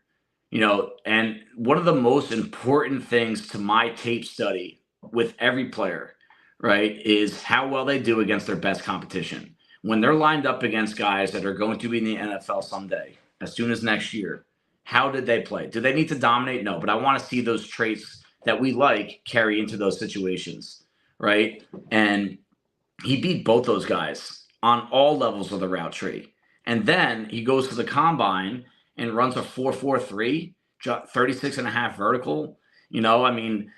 And one of the most important things to my tape study with every player, right, is how well they do against their best competition. When they're lined up against guys that are going to be in the NFL someday, as soon as next year, how did they play? Do they need to dominate? No, but I want to see those traits that we like carry into those situations, right? And he beat both those guys on all levels of the route tree. And then he goes to the combine and runs a 4.43, 36 and a half vertical. 5'11",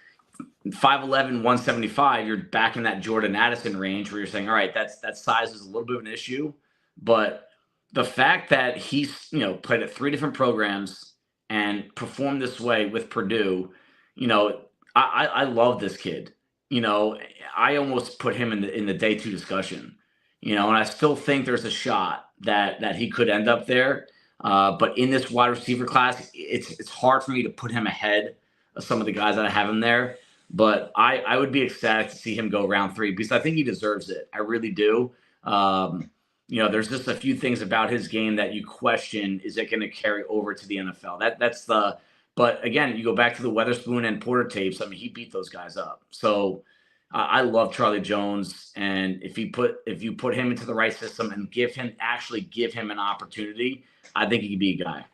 175, you're back in that Jordan Addison range where you're saying, all right, that size is a little bit of an issue. But the fact that he's, played at 3 different programs and performed this way with Purdue, I love this kid. I almost put him in the day 2 discussion, and I still think there's a shot that he could end up there. But in this wide receiver class, it's hard for me to put him ahead of some of the guys that I have him there. But I would be ecstatic to see him go round 3 because I think he deserves it. I really do. There's just a few things about his game that you question, is it going to carry over to the NFL? But again, you go back to the Witherspoon and Porter tapes. I mean, he beat those guys up. So I love Charlie Jones. And if you put him into the right system and give him an opportunity, I think he could be a guy.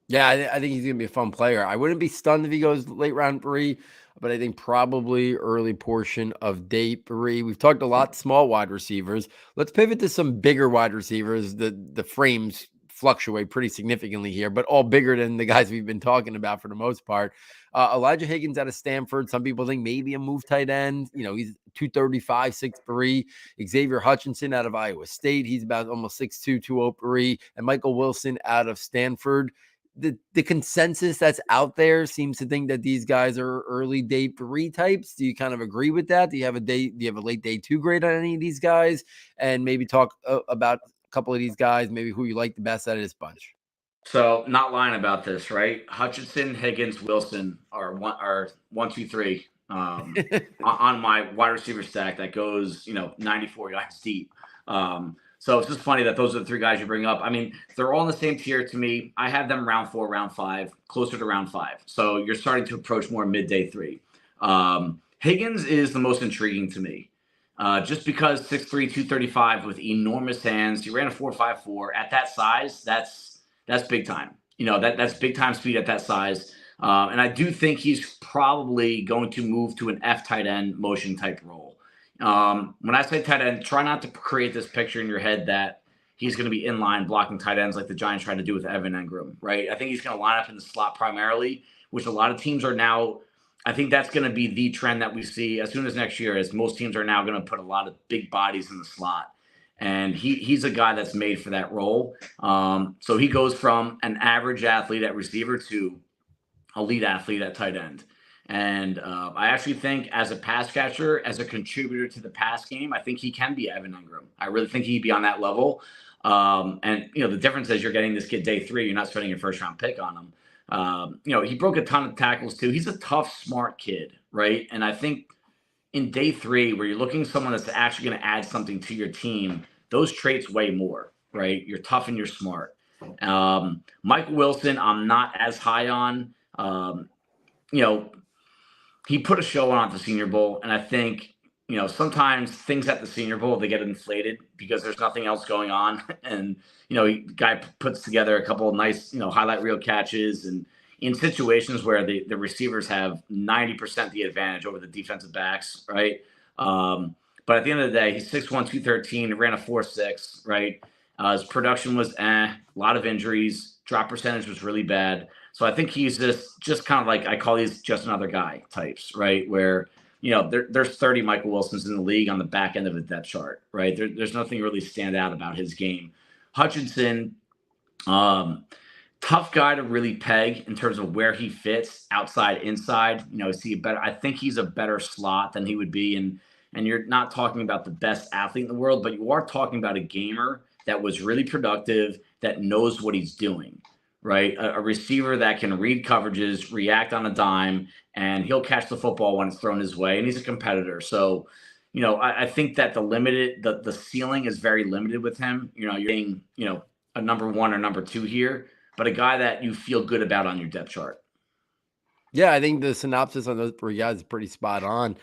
Yeah, I think he's going to be a fun player. I wouldn't be stunned if he goes late round 3, but I think probably early portion of day 3. We've talked a lot small wide receivers. Let's pivot to some bigger wide receivers. The frames fluctuate pretty significantly here, but all bigger than the guys we've been talking about for the most part. Elijah Higgins out of Stanford. Some people think maybe a move tight end. He's 235, 6'3". Xavier Hutchinson out of Iowa State. He's about almost 6'2", 203. And Michael Wilson out of Stanford. The consensus that's out there seems to think that these guys are early day 3 types. Do you kind of agree with that? Do you have a late day 2 grade on any of these guys? And maybe talk about a couple of these guys, maybe who you like the best out of this bunch. So not lying about this, right? Hutchinson, Higgins, Wilson are 1, 2, 3 on my wide receiver stack that goes 94 guys deep. So it's just funny that those are the 3 guys you bring up. I mean, they're all in the same tier to me. I have them round 4, round 5, closer to round 5. So you're starting to approach more midday 3. Higgins is the most intriguing to me. Just because 6'3", 235 with enormous hands. He ran a 4.54 at that size. That's big time. That's big time speed at that size. And I do think he's probably going to move to an F tight end motion type role. When I say tight end, try not to create this picture in your head that he's going to be in line blocking tight ends like the Giants tried to do with Evan Engram, right? I think he's going to line up in the slot primarily, which a lot of teams are now. I think that's going to be the trend that we see as soon as next year, as most teams are now going to put a lot of big bodies in the slot. And he's a guy that's made for that role. So he goes from an average athlete at receiver to elite athlete at tight end. And I actually think as a pass catcher, as a contributor to the pass game, I think he can be Evan Engram. I really think he'd be on that level. And the difference is you're getting this kid day 3. You're not spending your first round pick on him. He broke a ton of tackles too. He's a tough, smart kid, right? And I think in day 3, where you're looking for someone that's actually going to add something to your team, those traits weigh more, right? You're tough and you're smart. Michael Wilson, I'm not as high on. He put a show on at the Senior Bowl, and I think sometimes things at the Senior Bowl, they get inflated because there's nothing else going on, and guy puts together a couple of nice highlight reel catches, and in situations where the receivers have 90% the advantage over the defensive backs, right? But at the end of the day, he's 6'1", 213, ran a 4.6, right? His production was a lot of injuries. Drop percentage was really bad. So I think he's just kind of like, I call these just another guy types, right? Where, there's 30 Michael Wilsons in the league on the back end of the depth chart, right? There's nothing really stand out about his game. Hutchinson, tough guy to really peg in terms of where he fits outside, inside. I think he's a better slot than he would be. And you're not talking about the best athlete in the world, but you are talking about a gamer that was really productive, that knows what he's doing, right? A receiver that can read coverages, react on a dime, and he'll catch the football when it's thrown his way. And he's a competitor. So, I think that the ceiling is very limited with him. You're getting, a number 1 or number 2 here, but a guy that you feel good about on your depth chart. Yeah, I think the synopsis on those 3 guys is pretty spot on.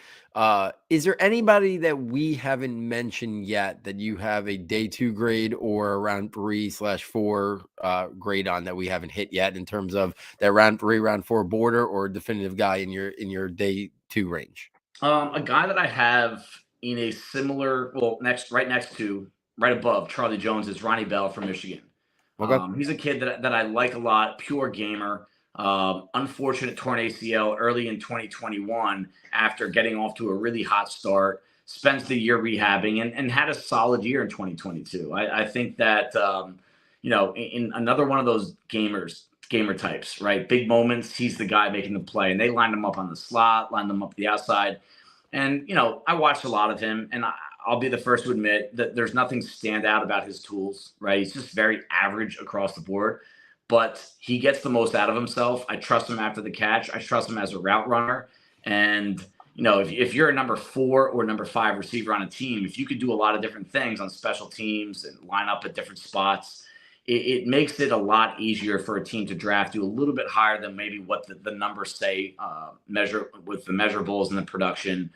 Is there anybody that we haven't mentioned yet that you have a day 2 grade or a round 3/4 grade on that we haven't hit yet in terms of that round 3, round 4 border or definitive guy in your day 2 range? A guy that I have in a similar, right above Charlie Jones is Ronnie Bell from Michigan. Okay. He's a kid that I like a lot, pure gamer. Unfortunate torn ACL early in 2021 after getting off to a really hot start, spends the year rehabbing and had a solid year in 2022. I think that, in another one of those gamer types, right? Big moments, he's the guy making the play, and they lined him up on the slot, lined him up the outside. And, I watched a lot of him, and I'll be the first to admit that there's nothing stand out about his tools, right? He's just very average across the board. But he gets the most out of himself. I trust him after the catch. I trust him as a route runner. And, if you're a number 4 or number 5 receiver on a team, if you could do a lot of different things on special teams and line up at different spots, it makes it a lot easier for a team to draft you a little bit higher than maybe what the numbers say, measure with the measurables and the production.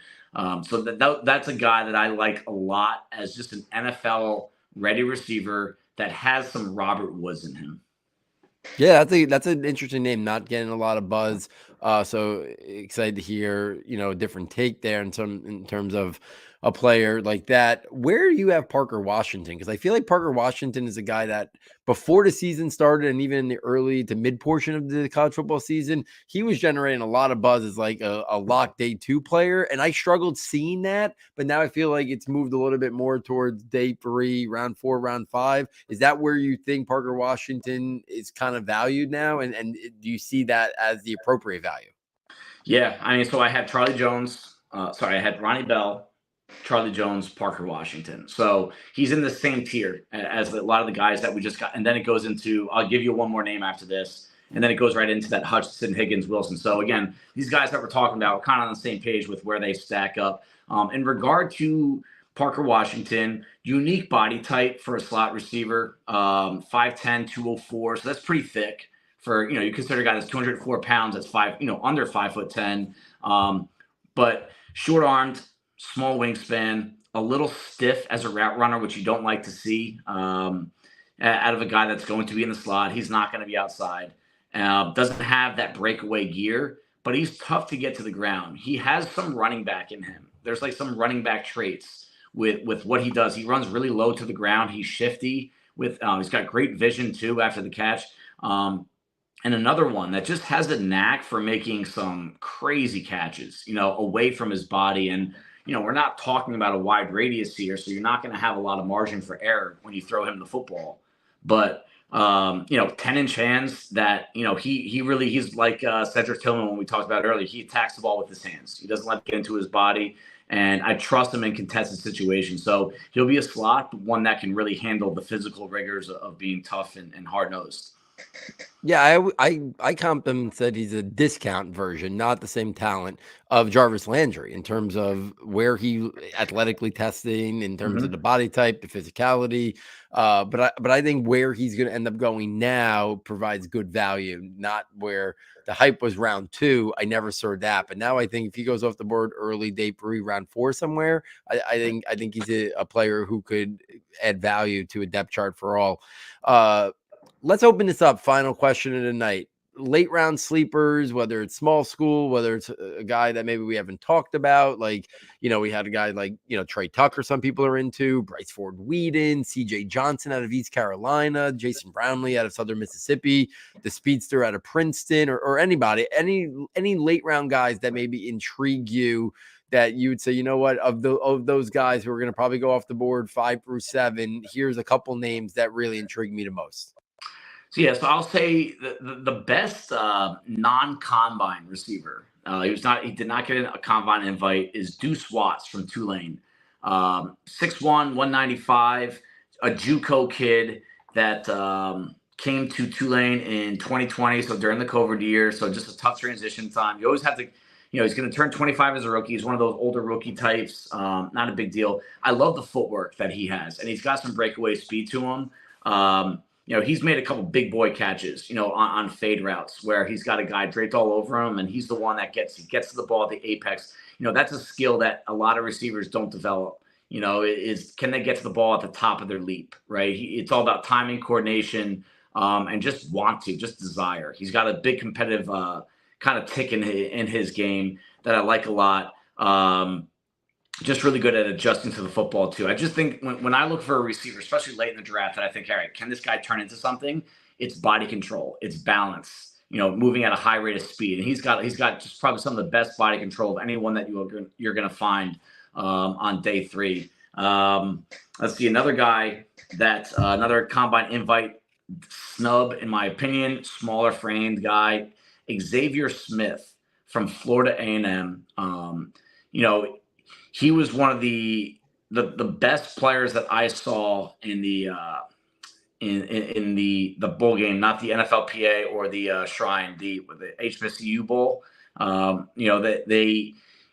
So that's a guy that I like a lot as just an NFL-ready receiver that has some Robert Woods in him. Yeah, that's an interesting name. Not getting a lot of buzz. So excited to hear, a different take there in terms of a player like that. Where do you have Parker Washington? Because I feel like Parker Washington is a guy that before the season started and even in the early to mid portion of the college football season, he was generating a lot of buzz as like a lock day 2 player. And I struggled seeing that, but now I feel like it's moved a little bit more towards day 3, round 4, round 5. Is that where you think Parker Washington is kind of valued now? And do you see that as the appropriate value? Yeah. So I had Charlie Jones. I had Ronnie Bell, Charlie Jones, Parker Washington. So he's in the same tier as a lot of the guys that we just got. And then it goes into, I'll give you one more name after this. And then it goes right into that Hutchinson, Higgins, Wilson. So again, these guys that we're talking about are kind of on the same page with where they stack up. In regard to Parker Washington, unique body type for a slot receiver, 5'10", 204. So that's pretty thick for, you consider a guy that's 204 pounds, that's under 5'10". But short armed, small wingspan, a little stiff as a route runner, which you don't like to see out of a guy that's going to be in the slot. He's not going to be outside. Doesn't have that breakaway gear, but he's tough to get to the ground. He has some running back in him. There's like some running back traits with what he does. He runs really low to the ground. He's shifty he's got great vision too after the catch. And another one that just has a knack for making some crazy catches, away from his body. And, we're not talking about a wide radius here, so you're not going to have a lot of margin for error when you throw him the football. But, 10-inch hands that, he's like Cedric Tillman when we talked about earlier. He attacks the ball with his hands. He doesn't let it get into his body. And I trust him in contested situations. So he'll be a slot, but one that can really handle the physical rigors of being tough and hard-nosed. Yeah, I comped him and said he's a discount version, not the same talent of Jarvis Landry in terms of where he athletically testing, in terms of the body type, the physicality. But I think where he's going to end up going now provides good value, not where the hype was round 2. I never saw that, but now I think if he goes off the board early, day 3, round 4 somewhere, I think he's a player who could add value to a depth chart for all. Let's open this up. Final question of the night. Late round sleepers, whether it's small school, whether it's a guy that maybe we haven't talked about. Like, we had a guy like, Trey Tucker, some people are into, Bryce Ford Whedon, CJ Johnson out of East Carolina, Jason Brownlee out of Southern Mississippi, the speedster out of Princeton, or anybody, any late round guys that maybe intrigue you, that you would say, you know what, of those guys who are going to probably go off the board 5 through 7, here's a couple names that really intrigue me the most. So I'll say the best non-combine receiver, he did not get a combine invite, is Deuce Watts from Tulane. 6'1", 195, a JUCO kid that came to Tulane in 2020, so during the COVID year, so just a tough transition time. You always have to, he's going to turn 25 as a rookie. He's one of those older rookie types, not a big deal. I love the footwork that he has, and he's got some breakaway speed to him. He's made a couple big boy catches, on fade routes where he's got a guy draped all over him, and he's the one that gets to the ball at the apex. That's a skill that a lot of receivers don't develop. Is can they get to the ball at the top of their leap, right? It's all about timing, coordination, and just desire. He's got a big competitive kind of tick in his game that I like a lot. Just really good at adjusting to the football too. I just think when I look for a receiver, especially late in the draft, that I think, all right, can this guy turn into something? It's body control, it's balance, moving at a high rate of speed, and he's got just probably some of the best body control of anyone that you're going to find on day 3. Let's see, another guy that another combine invite snub, in my opinion, smaller framed guy, Xavier Smith from Florida A&M. He was one of the best players that I saw in the in the bowl game, not the NFLPA or the Shrine, the HBCU bowl.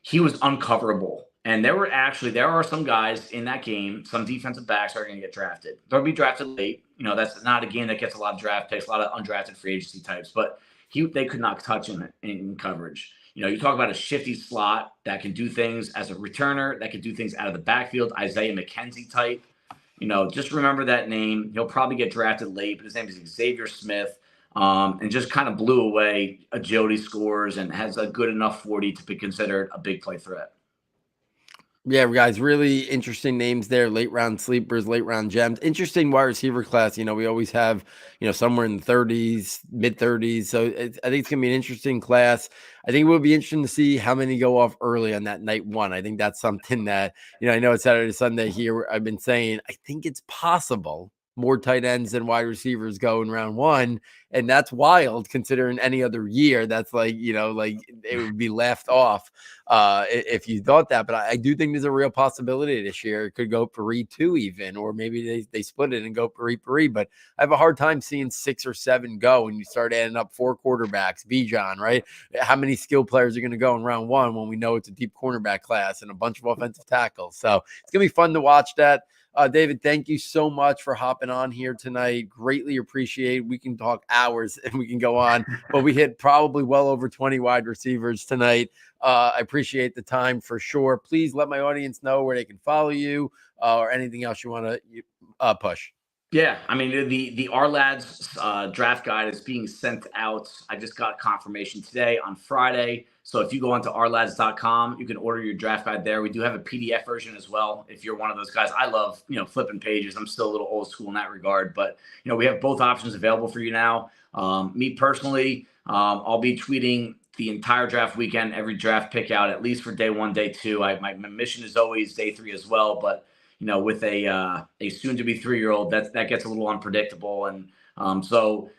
He was uncoverable, and there are some guys in that game, some defensive backs are going to get drafted. They'll be drafted late. That's not a game that gets a lot of draft picks, a lot of undrafted free agency types, but they could not touch him in coverage. You talk about a shifty slot that can do things as a returner, that can do things out of the backfield, Isaiah McKenzie type. Just remember that name. He'll probably get drafted late, but his name is Xavier Smith, and just kind of blew away agility scores and has a good enough 40 to be considered a big play threat. Yeah, guys, really interesting names there. Late round sleepers, late round gems. Interesting wide receiver class. We always have, somewhere in the 30s, mid 30s. So I think it's going to be an interesting class. I think it will be interesting to see how many go off early on that night 1. I think that's something that, I know it's Saturday, Sunday here. I've been saying, I think it's possible more tight ends than wide receivers go in round 1. And that's wild considering any other year. That's like, it would be laughed off. if you thought that. But I do think there's a real possibility this year it could go Pari 2 even, or maybe they split it and go Pari. But I have a hard time seeing 6 or 7 go when you start adding up 4 quarterbacks, Bijan, right? How many skill players are going to go in round 1 when we know it's a deep cornerback class and a bunch of offensive tackles? So it's going to be fun to watch that. David, thank you so much for hopping on here tonight. Greatly appreciate. We can talk hours and we can go on, but we hit probably well over 20 wide receivers tonight. I appreciate the time for sure. Please let my audience know where they can follow you or anything else you want to push. Yeah, I mean, the Ourlads draft guide is being sent out. I just got confirmation today on Friday. So if you go onto ourlads.com, you can order your draft guide there. We do have a PDF version as well. If you're one of those guys, I love, flipping pages. I'm still a little old school in that regard, but we have both options available for you now. Me personally, I'll be tweeting the entire draft weekend, every draft pick out, at least for day 1, day 2. My mission is always day 3 as well, but with a soon-to-be 3-year-old, that gets a little unpredictable. And so,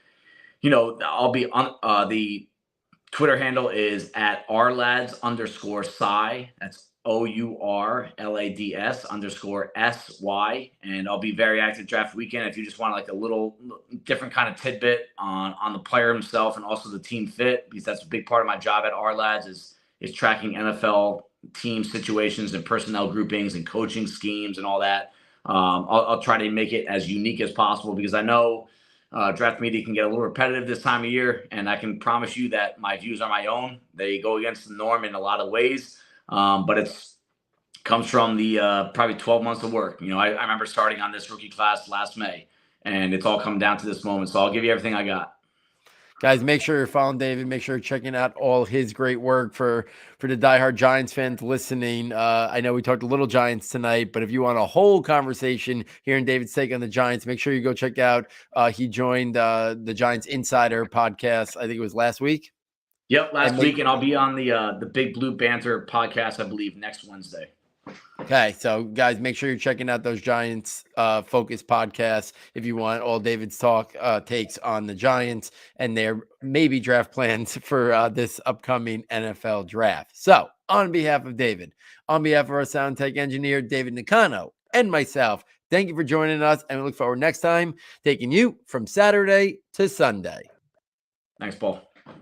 I'll be on the Twitter handle is at Ourlads_Sy. That's OURLADS_SY. And I'll be very active draft weekend. If you just want like a little different kind of tidbit on the player himself and also the team fit, because that's a big part of my job at Ourlads is tracking NFL team situations and personnel groupings and coaching schemes and all that. I'll try to make it as unique as possible, because I know draft media can get a little repetitive this time of year, and I can promise you that my views are my own. They go against the norm in a lot of ways, but it's comes from the probably 12 months of work. I remember starting on this rookie class last May, and it's all come down to this moment. So I'll give you everything I got. Guys, make sure you're following David. Make sure you're checking out all his great work for the diehard Giants fans listening. I know we talked a little Giants tonight, but if you want a whole conversation hearing David's take on the Giants, make sure you go check out. He joined the Giants Insider podcast. I think it was last week. Yep, last week, and I'll be on the Big Blue Banter podcast, I believe, next Wednesday. Okay, so guys, make sure you're checking out those Giants focus podcasts if you want all David's takes on the Giants and their maybe draft plans for this upcoming NFL draft. So on behalf of David, on behalf of our sound tech engineer, David Nakano, and myself, thank you for joining us, and we look forward next time taking you from Saturday to Sunday. Thanks, Paul.